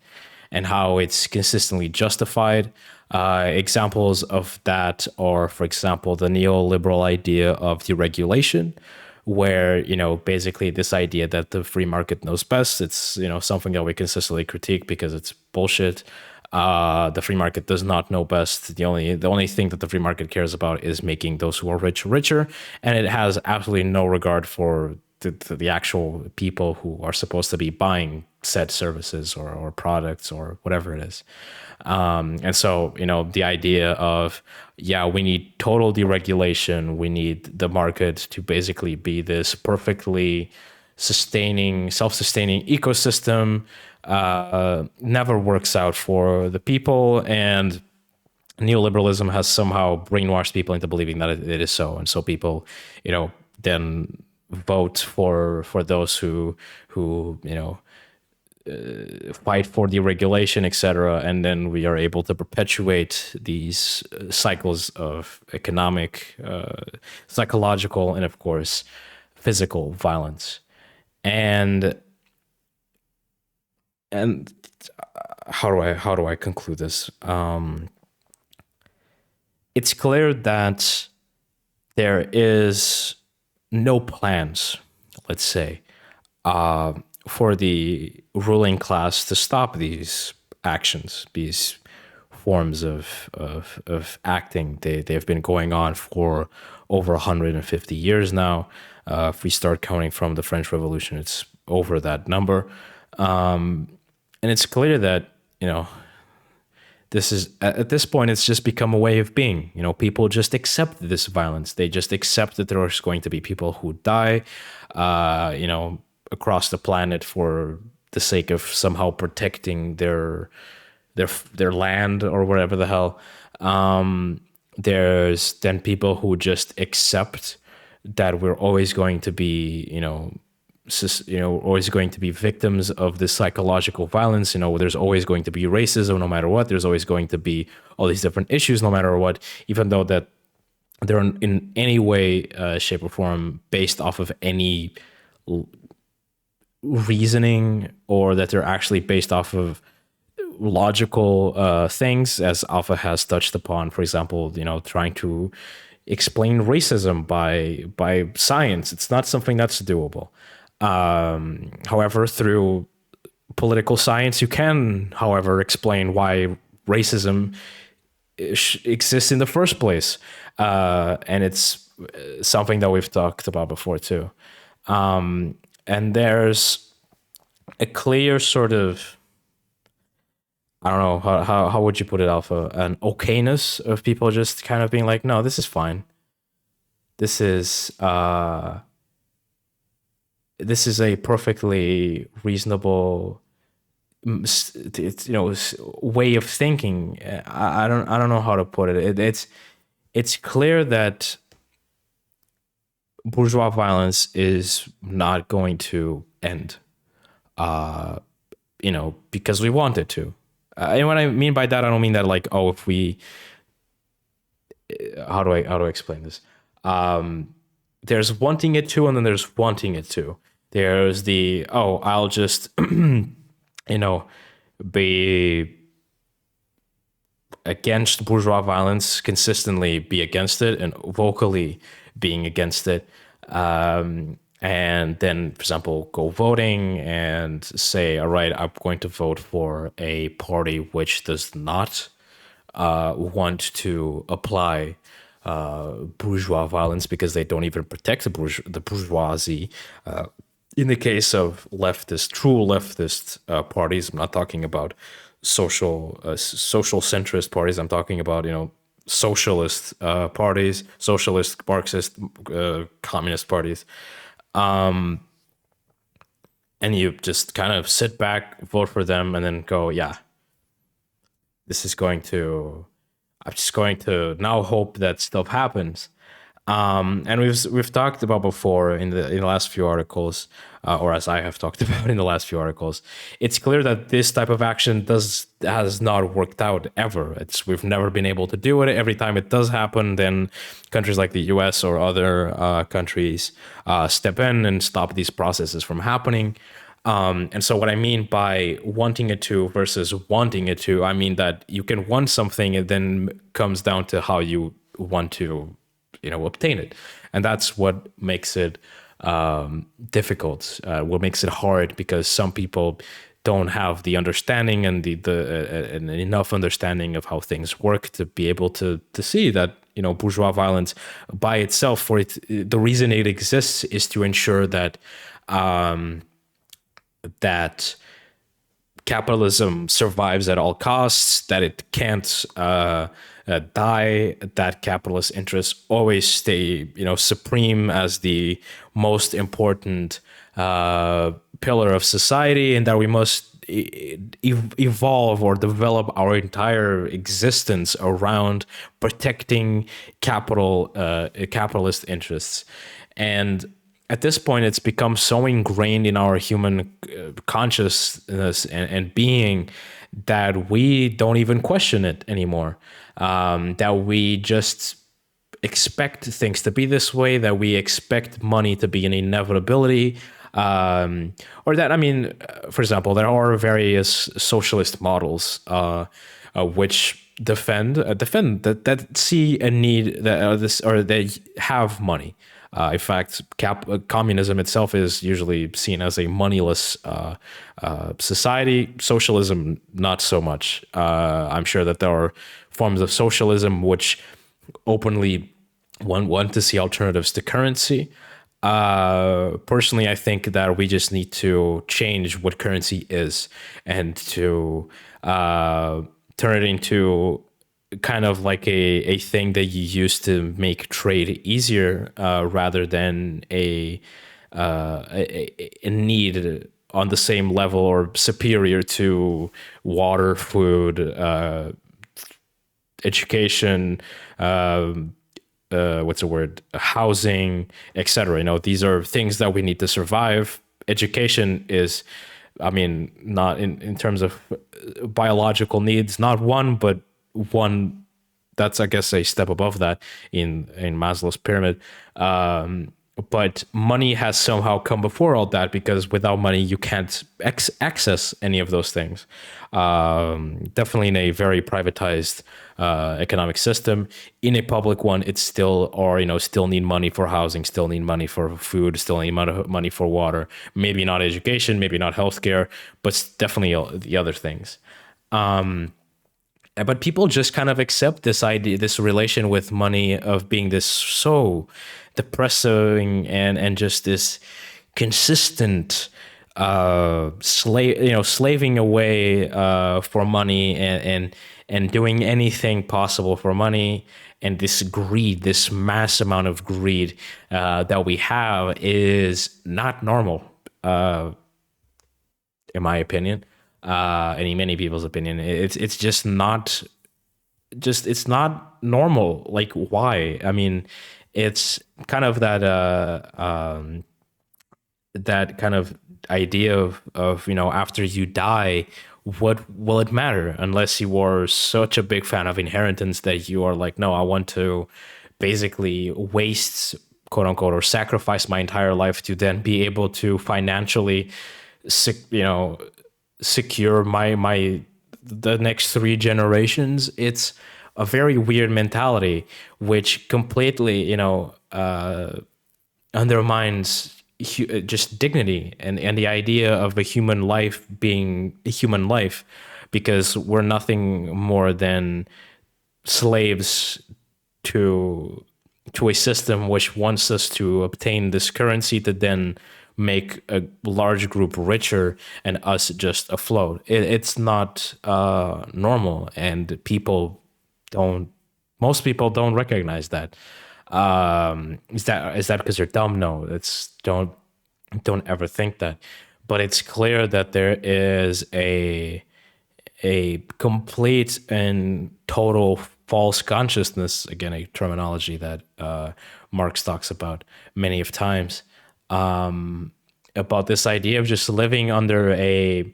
and how it's consistently justified. Examples of that are, for example, the neoliberal idea of deregulation, where, basically this idea that the free market knows best. It's, something that we consistently critique because it's bullshit. The free market does not know best. The only thing that the free market cares about is making those who are rich richer, and it has absolutely no regard for the actual people who are supposed to be buying said services or products or whatever it is. And so, the idea of, yeah, we need total deregulation. We need the market to basically be this perfectly self-sustaining ecosystem, never works out for the people. And neoliberalism has somehow brainwashed people into believing that it is so. And so people, then vote for those who fight for deregulation, etc., and then we are able to perpetuate these cycles of economic, psychological, and of course, physical violence. And how do I conclude this? It's clear that there is no plans, let's say, for the ruling class to stop these actions, these forms of acting. They've been going on for over 150 years now. If we start counting from the French Revolution, it's over that number. And it's clear that, this is, at this point, it's just become a way of being. People just accept this violence. They just accept that there is going to be people who die, across the planet for the sake of somehow protecting their land or whatever the hell. There's then people who just accept that we're always going to be, always going to be victims of this psychological violence. There's always going to be racism no matter what. There's always going to be all these different issues no matter what, even though that they're in any way, shape, or form based off of any reasoning, or that they're actually based off of logical things, as Alpha has touched upon. For example, trying to explain racism by science. It's not something that's doable. However, through political science, you can, however, explain why racism exists in the first place. And it's something that we've talked about before too. And there's a clear sort of, I don't know, how would you put it, Alpha? An okayness of people just kind of being like, no, this is fine. This is a perfectly reasonable, way of thinking. I don't know how to put it. It's clear that bourgeois violence is not going to end, because we want it to. And what I mean by that, I don't mean that like, oh, if we, how do I explain this? There's wanting it to, and then there's wanting it to. There's the, oh, I'll just, be against bourgeois violence, consistently be against it, and vocally being against it. And then, for example, go voting and say, all right, I'm going to vote for a party which does not want to apply bourgeois violence because they don't even protect the bourgeoisie. In the case of true leftist parties, I'm not talking about social centrist parties. I'm talking about socialist parties, socialist, Marxist, communist parties. And you just kind of sit back, vote for them, and then go, yeah, this is going to. I'm just going to now hope that stuff happens. And we've talked about before in the last few articles, or as I have talked about in the last few articles, it's clear that this type of action has not worked out ever. We've never been able to do it. Every time it does happen, then countries like the U.S. or other countries step in and stop these processes from happening. And so what I mean by wanting it to versus wanting it to, I mean that you can want something, and then comes down to how you want to obtain it, and that's what makes it difficult, what makes it hard, because some people don't have the understanding and and enough understanding of how things work to be able to see that bourgeois violence by itself, the reason it exists is to ensure that that capitalism survives at all costs, that it can't die, that capitalist interests always stay, supreme as the most important pillar of society, and that we must evolve or develop our entire existence around protecting capitalist interests. And at this point, it's become so ingrained in our human consciousness and being that we don't even question it anymore. That we just expect things to be this way, that we expect money to be an inevitability. Or that, I mean, for example, there are various socialist models which defend that see a need or they have money. In fact, communism itself is usually seen as a moneyless society. Socialism, not so much. I'm sure that there are forms of socialism which openly want to see alternatives to currency. Personally, I think that we just need to change what currency is and to turn it into kind of like a thing that you use to make trade easier, rather than a need on the same level or superior to water, food, education, what's the word, housing, etc. These are things that we need to survive. Education is, I mean, not in terms of biological needs, not one, but one that's, I guess, a step above that in Maslow's pyramid. But money has somehow come before all that, because without money you can't access any of those things. Definitely in a very privatized economic system. In a public one, it's still, or still need money for housing, still need money for food, still need money for water. Maybe not education, maybe not healthcare, but definitely the other things. But people just kind of accept this idea, this relation with money of being this so depressing and just this consistent slaving away for money and doing anything possible for money. And this greed, this mass amount of greed that we have is not normal, in my opinion. And in many people's opinion, it's just not, it's not normal. Like, why? I mean, it's kind of that kind of idea of after you die, what will it matter, unless you are such a big fan of inheritance that you are like, no, I want to basically waste, quote unquote, or sacrifice my entire life to then be able to financially secure the next 3 generations. It's a very weird mentality, which completely undermines just dignity and the idea of a human life being a human life, because we're nothing more than slaves to a system which wants us to obtain this currency to then make a large group richer and us just afloat. It's not normal, and don't most people don't recognize that. Is that because you're dumb? No, it's don't ever think that. But it's clear that there is a complete and total false consciousness, again, a terminology that Marx talks about many of times, about this idea of just living under a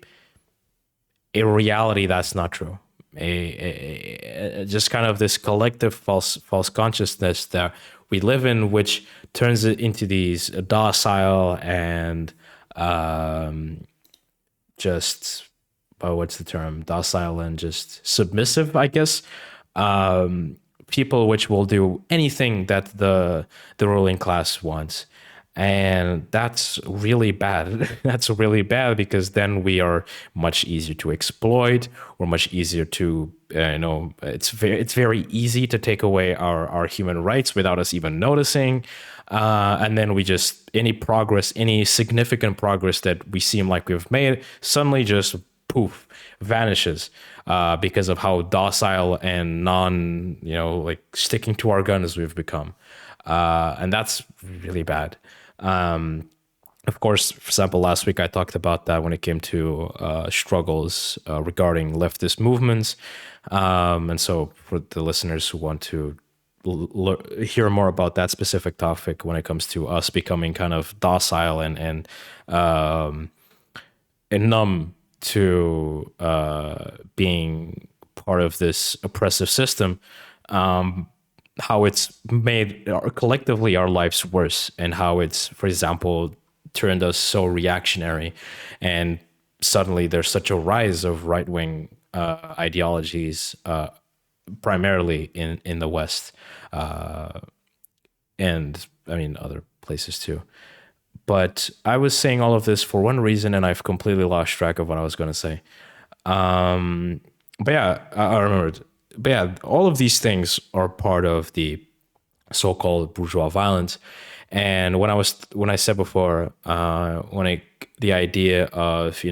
reality that's not true. Just kind of this collective false consciousness that we live in, which turns it into these docile and just what's the term, docile and just submissive, I guess, people which will do anything that the ruling class wants. And that's really bad. That's really bad, because then we are much easier to exploit, or much easier to, it's very easy to take away our human rights without us even noticing. And then we just, any significant progress that we seem like we've made suddenly just poof, vanishes, because of how docile and like sticking to our guns we've become. And that's really bad. Of course, for example, last week I talked about that when it came to struggles regarding leftist movements. And so for the listeners who want to hear more about that specific topic when it comes to us becoming kind of docile and numb to being part of this oppressive system, how it's made collectively our lives worse, and how it's, for example, turned us so reactionary, and suddenly there's such a rise of right-wing ideologies, primarily in the West, and I mean other places too. But I was saying all of this for one reason, and I've completely lost track of what I was going to say. But yeah, I remembered. But yeah, all of these things are part of the so-called bourgeois violence. And when I said before, the idea of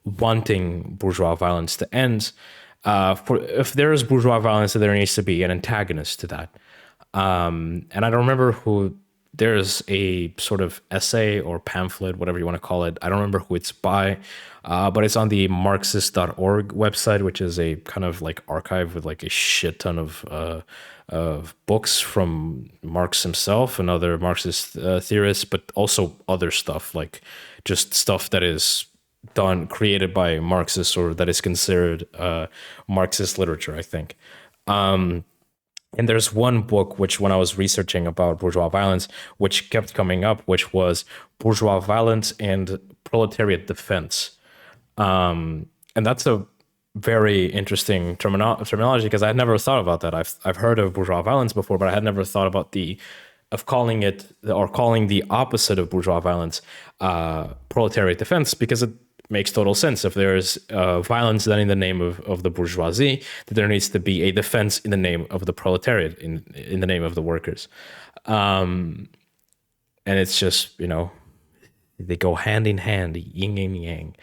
wanting bourgeois violence to end, if there is bourgeois violence, there needs to be an antagonist to that. And I don't remember who. There's a sort of essay or pamphlet, whatever you want to call it. I don't remember who it's by, but it's on the Marxist.org website, which is a kind of like archive with like a shit ton of books from Marx himself and other Marxist theorists, but also other stuff, like just stuff that is created by Marxists, or that is considered Marxist literature, I think. And there's one book which, when I was researching about bourgeois violence, which kept coming up, which was Bourgeois Violence and Proletariat Defense. And that's a very interesting terminology, because I had never thought about that. I've heard of bourgeois violence before, but I had never thought about calling it, or calling the opposite of bourgeois violence, proletariat defense, because it makes total sense. If there's violence done in the name of the bourgeoisie, that there needs to be a defense in the name of the proletariat, in the name of the workers. And it's just, they go hand in hand, yin and yang.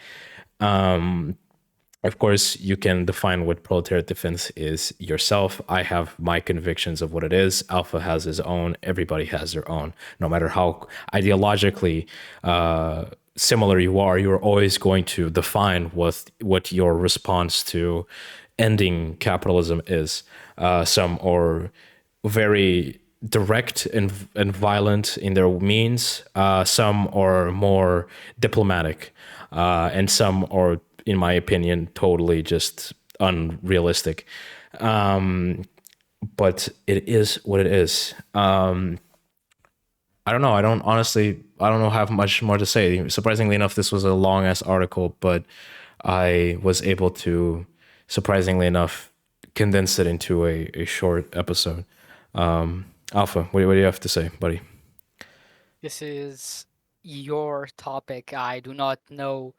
Of course, you can define what proletariat defense is yourself. I have my convictions of what it is. Alpha has his own. Everybody has their own. No matter how ideologically similar you are, you're always going to define what your response to ending capitalism is. Some are very direct and violent in their means. Some are more diplomatic, and some are, in my opinion, totally just unrealistic. But it is what it is. I don't know. I don't know, have much more to say. Surprisingly enough, this was a long ass article, but I was able to, surprisingly enough, condense it into a short episode. Alpha, what do you have to say, buddy? This is your topic. I do not know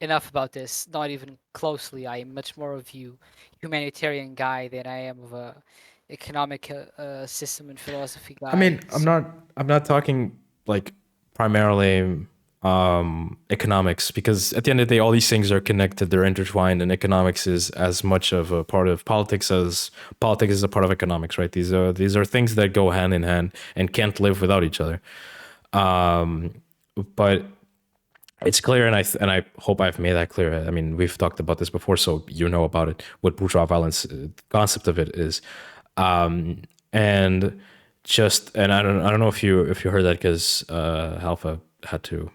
enough about this, not even closely. I am much more of you humanitarian guy than I am of a economic system and philosophy I guy. mean, So I'm not talking like primarily economics, because at the end of the day all these things are connected, they're intertwined, and economics is as much of a part of politics as politics is a part of economics, right? These are things that go hand in hand and can't live without each other. Um, but it's clear, and I hope I've made that clear. I mean, we've talked about this before, so you know about it. What bourgeois violence, concept of it is, and and I don't know if you heard that, because Alpha had to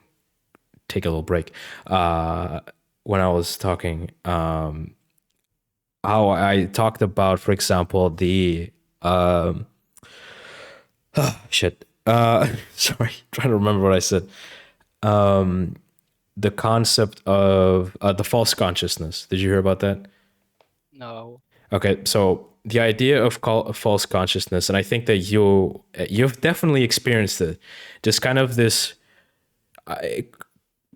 take a little break when I was talking. How I talked about, for example, the shit. Sorry, trying to remember what I said. The concept of the false consciousness. Did you hear about that? no, Okay, so the idea of false consciousness, and I think that you've definitely experienced it. Just kind of this,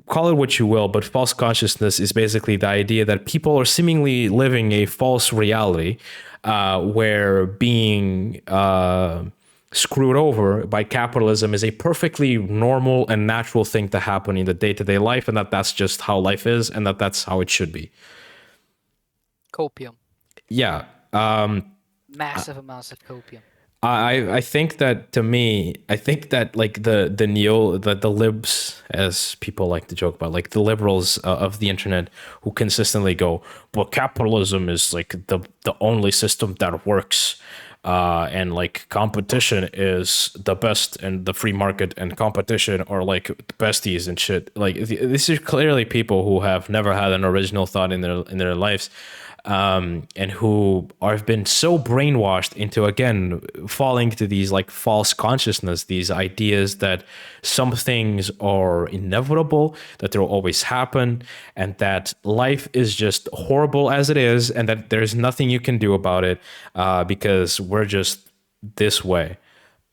call it what you will, but false consciousness is basically the idea that people are seemingly living a false reality, where being screwed over by capitalism is a perfectly normal and natural thing to happen in the day-to-day life, and that that's just how life is, and that that's how it should be. copium, Yeah. massive amounts of copium. I think that, to me, I think that like the libs, as people like to joke about, like the liberals of the internet, who consistently go, well, capitalism is like the only system that works, and like competition is the best, and the free market and competition are like besties and shit. Like this is clearly people who have never had an original thought in their lives, and who have been so brainwashed into, again, falling to these like false consciousness, these ideas that some things are inevitable, that they will always happen, and that life is just horrible as it is, and that there's nothing you can do about it, because we're just this way.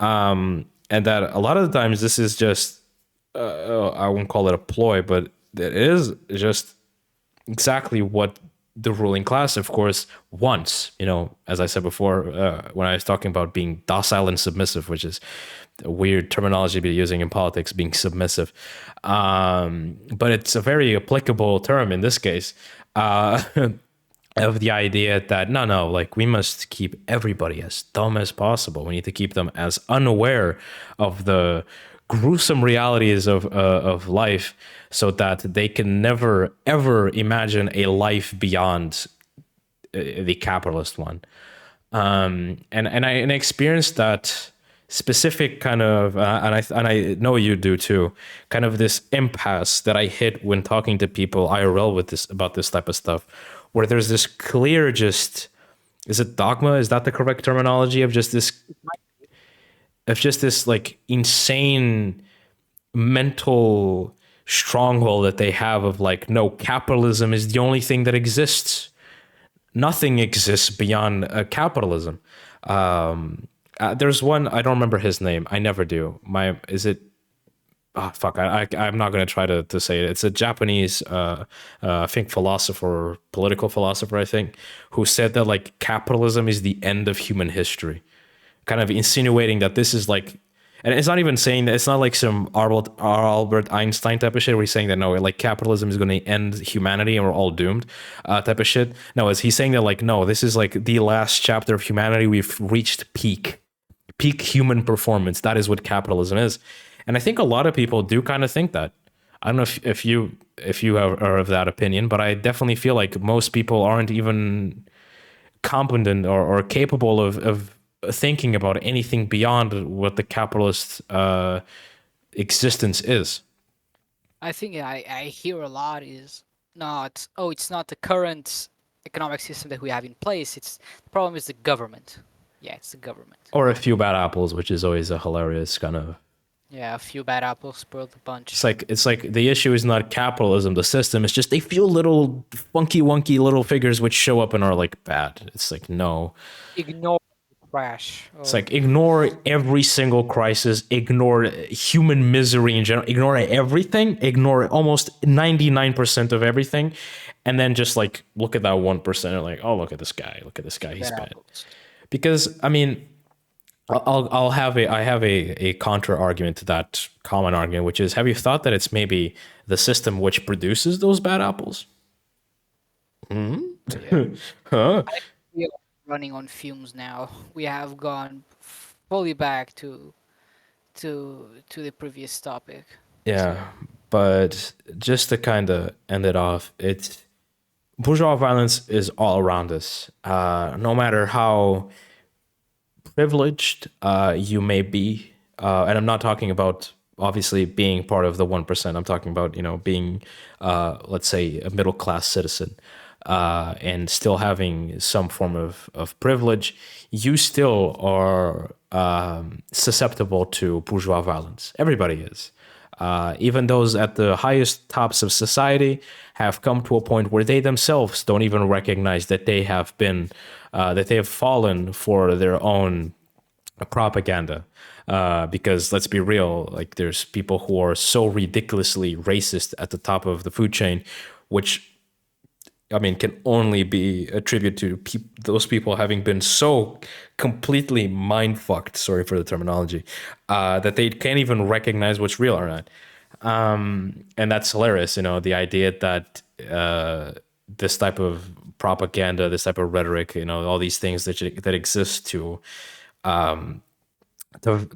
And that a lot of the times this is just, I won't call it a ploy, but it is just exactly what the ruling class, of course, wants. You know, as I said before, when I was talking about being docile and submissive, which is a weird terminology to be using in politics, being submissive. But it's a very applicable term in this case. Of the idea that no, like we must keep everybody as dumb as possible. We need to keep them as unaware of the gruesome realities of life, so that they can never ever imagine a life beyond the capitalist one. And I experienced that specific kind of, and I know you do too, kind of this impasse that I hit when talking to people IRL with this, about this type of stuff, where there's this clear, just, is it dogma? Is that the correct terminology? Of just this like insane mental stronghold that they have of like, no, capitalism is the only thing that exists. Nothing exists beyond capitalism. There's one, I don't remember his name. I never do. Is it? Oh, fuck. I'm not going to try to say it. It's a Japanese, I think, philosopher, political philosopher, I think, who said that like capitalism is the end of human history, kind of insinuating that this is like, and it's not even saying that, it's not like some Albert Einstein type of shit where he's saying that no, like capitalism is going to end humanity and we're all doomed, type of shit. No, is he's saying that like, no, this is like the last chapter of humanity. We've reached peak human performance. That is what capitalism is. And I think a lot of people do kind of think that. I don't know if you are of that opinion, but I definitely feel like most people aren't even competent or capable of thinking about anything beyond what the capitalist existence is. I think I hear a lot is not, oh, it's not the current economic system that we have in place. It's the problem is the government. Yeah, it's the government. Or a few bad apples, which is always a hilarious kind of. Yeah, a few bad apples spoiled the bunch. It's like the issue is not capitalism, the system. It's just a few little funky wonky little figures which show up and are like bad. It's like, no. Ignore the crash. It's like, ignore every single crisis, ignore human misery in general, ignore everything, ignore almost 99% of everything, and then just like look at that 1% and like, oh, look at this guy, he's bad. Apples. Because I mean, I have a counter argument to that common argument, which is, have you thought that it's maybe the system which produces those bad apples? Yeah. Huh? We are running on fumes now. We have gone fully back to the previous topic. Yeah, So but just to kind of end it off, it's bourgeois violence is all around us. No matter how privileged you may be, and I'm not talking about obviously being part of the 1%. I'm talking about, being, let's say, a middle class citizen, and still having some form of privilege. You still are susceptible to bourgeois violence. Everybody is. Even those at the highest tops of society have come to a point where they themselves don't even recognize that they have been, that they have fallen for their own propaganda. Because let's be real, like there's people who are so ridiculously racist at the top of the food chain, which I mean, can only be attributed to those people having been so completely mind fucked. Sorry for the terminology, that they can't even recognize what's real or not. And that's hilarious. The idea that this type of propaganda, this type of rhetoric, all these things that exist to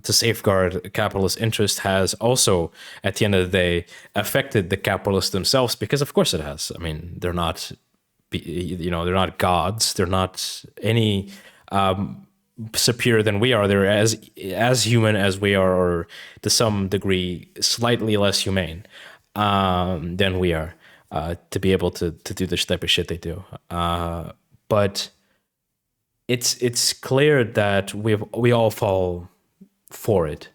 safeguard capitalist interest has also, at the end of the day, affected the capitalists themselves, because of course it has. I mean, they're not gods. They're not any superior than we are. They're as human as we are, or to some degree, slightly less humane than we are, to be able to do this type of shit they do. But it's clear that we all fall for it.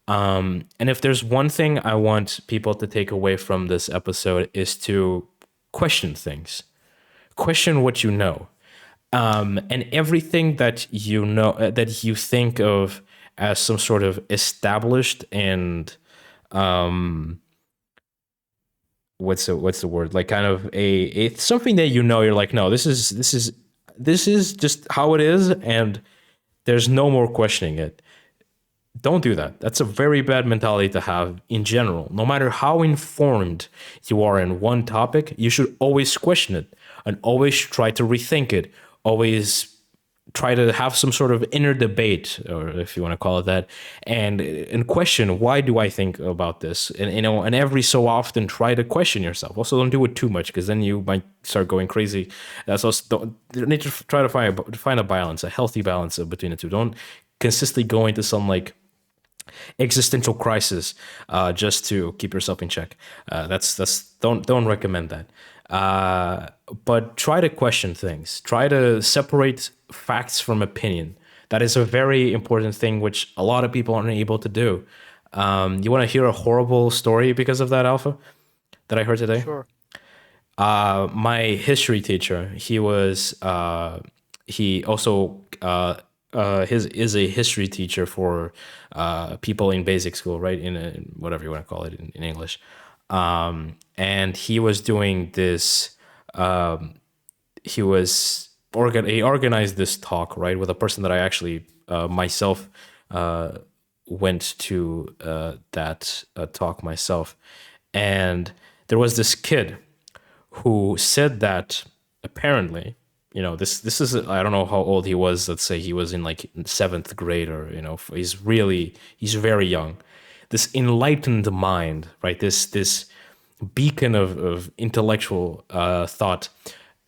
And if there's one thing I want people to take away from this episode, is to question things, question what you know, and everything that you know, that you think of as some sort of established and what's the word, like kind of a something that you're like, no, this is just how it is, and there's no more questioning it. Don't do that. That's a very bad mentality to have in general. No matter how informed you are in one topic, you should always question it and always try to rethink it. Always try to have some sort of inner debate, or if you want to call it that, and question, why do I think about this? And every so often try to question yourself. Also, don't do it too much, because then you might start going crazy. So you need to try to find a balance, a healthy balance between the two. Don't consistently go into some like existential crisis just to keep yourself in check. That's don't recommend that. But try to question things. Try to separate facts from opinion. That is a very important thing, which a lot of people aren't able to do. You want to hear a horrible story because of that, Alpha, that I heard today? sure. My history teacher, he also his is a history teacher for people in basic school, right? In whatever you want to call it in English. And he was doing this. He organized this talk, right, with a person that I actually myself went to that talk myself, and there was this kid who said that apparently, this is, I don't know how old he was. Let's say he was in like seventh grade, or he's very young. This enlightened mind, right? This beacon of intellectual thought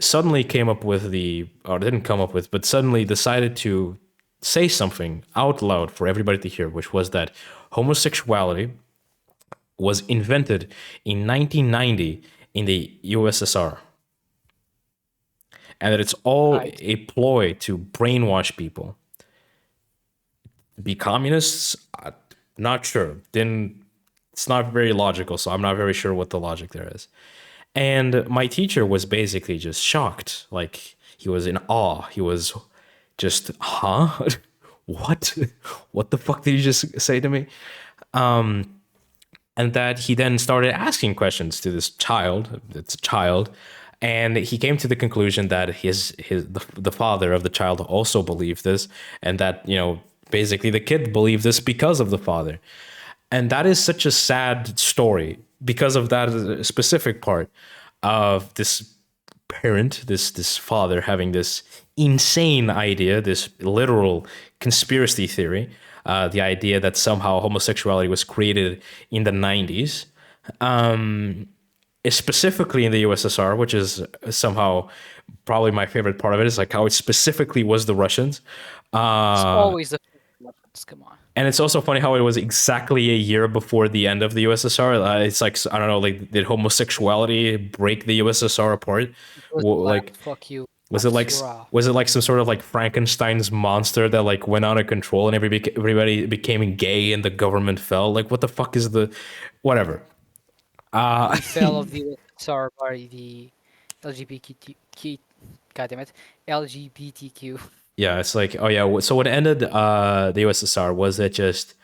suddenly came up with or didn't come up with, but suddenly decided to say something out loud for everybody to hear, which was that homosexuality was invented in 1990 in the USSR, and that it's all Right. a ploy to brainwash people. Be communists? Not sure. It's not very logical, so I'm not very sure what the logic there is. And my teacher was basically just shocked. Like, he was in awe. He was just, huh? What? What the fuck did you just say to me? And that he then started asking questions to this child. It's a child. And he came to the conclusion that the father of the child also believed this, and that, basically the kid believed this because of the father. And that is such a sad story because of that specific part of this parent, this father having this insane idea, this literal conspiracy theory, the idea that somehow homosexuality was created in the 90s, specifically in the USSR, which is somehow probably my favorite part of it, is like how it specifically was the Russians. It's always the Russians. Come on. And it's also funny how it was exactly a year before the end of the USSR. It's like, I don't know, like, did homosexuality break the USSR apart? It was Like, planned. Fuck you. was it like Basura. was it like some sort of like Frankenstein's monster that like went out of control and everybody became gay and the government fell? Like, what the fuck is the whatever? The fell of the USSR by the LGBTQ. God damn it, LGBTQ. Yeah, it's like, oh yeah. So what ended the USSR? Was it just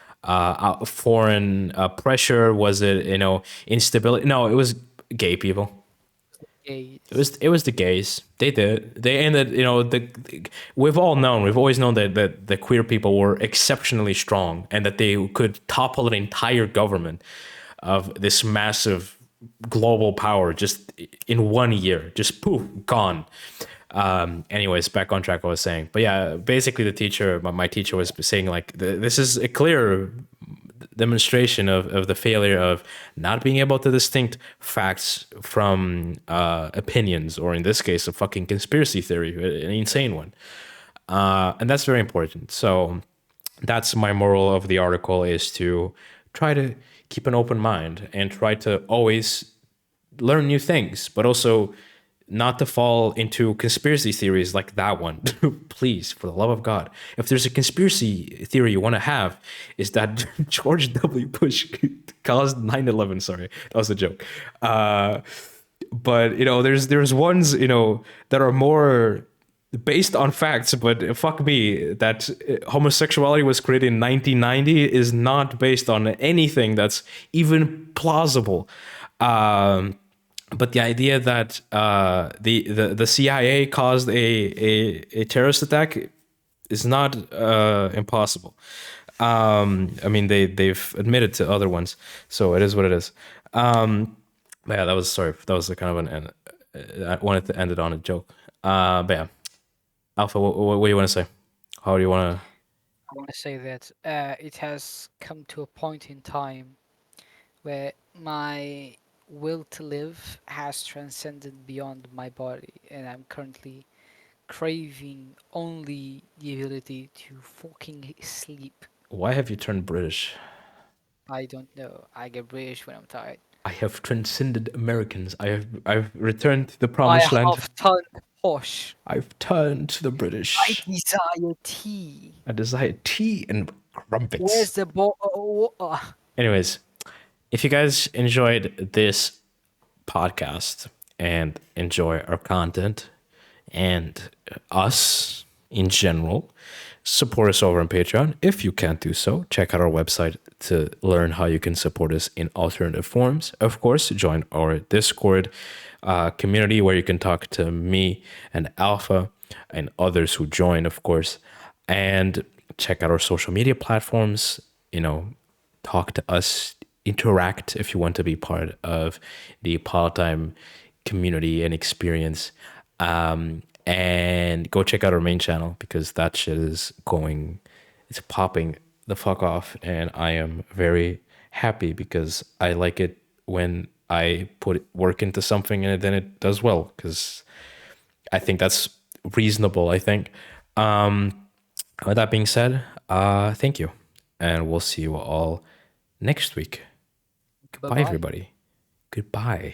foreign pressure? Was it, instability? No, it was gay people. It was the gays. They did. They ended. We've all known. We've always known that the queer people were exceptionally strong and that they could topple an entire government of this massive global power just in 1 year. Just poof, gone. Anyways, back on track. I was saying, but yeah, basically the teacher, my teacher was saying like, this is a clear demonstration of the failure of not being able to distinct facts from opinions, or in this case, a fucking conspiracy theory, an insane one. And that's very important. So that's my moral of the article, is to try to keep an open mind and try to always learn new things, but also not to fall into conspiracy theories like that one. Please, for the love of God. If there's a conspiracy theory you want to have, is that George W. Bush caused 9/11. Sorry, that was a joke. But there's ones that are more based on facts. But fuck me, that homosexuality was created in 1990 is not based on anything that's even plausible. But the idea that the CIA caused a terrorist attack is not impossible. I mean, they've admitted to other ones, so it is what it is. But yeah, that was a kind of an end. I wanted to end it on a joke. But yeah, Alpha, what do you want to say? How do you want to? I want to say that it has come to a point in time where my will to live has transcended beyond my body, and I'm currently craving only the ability to fucking sleep. Why have you turned British? I don't know. I get British when I'm tired. I have transcended Americans. I've returned to the I promised land. have turned posh. I've turned to the British. I desire tea. I desire tea and crumpets. Where's the bottle? Anyways, if you guys enjoyed this podcast and enjoy our content and us in general, support us over on Patreon. If you can't do so, check out our website to learn how you can support us in alternative forms. Of course, join our Discord community where you can talk to me and Alpha and others who join, of course. And check out our social media platforms. Talk to us, interact if you want to be part of the Politdigm community and experience. And go check out our main channel, because that shit is it's popping the fuck off. And I am very happy because I like it when I put work into something and then it does well, because I think that's reasonable, I think. With that being said, thank you. And we'll see you all next week. Goodbye, Bye-bye. everybody. Goodbye.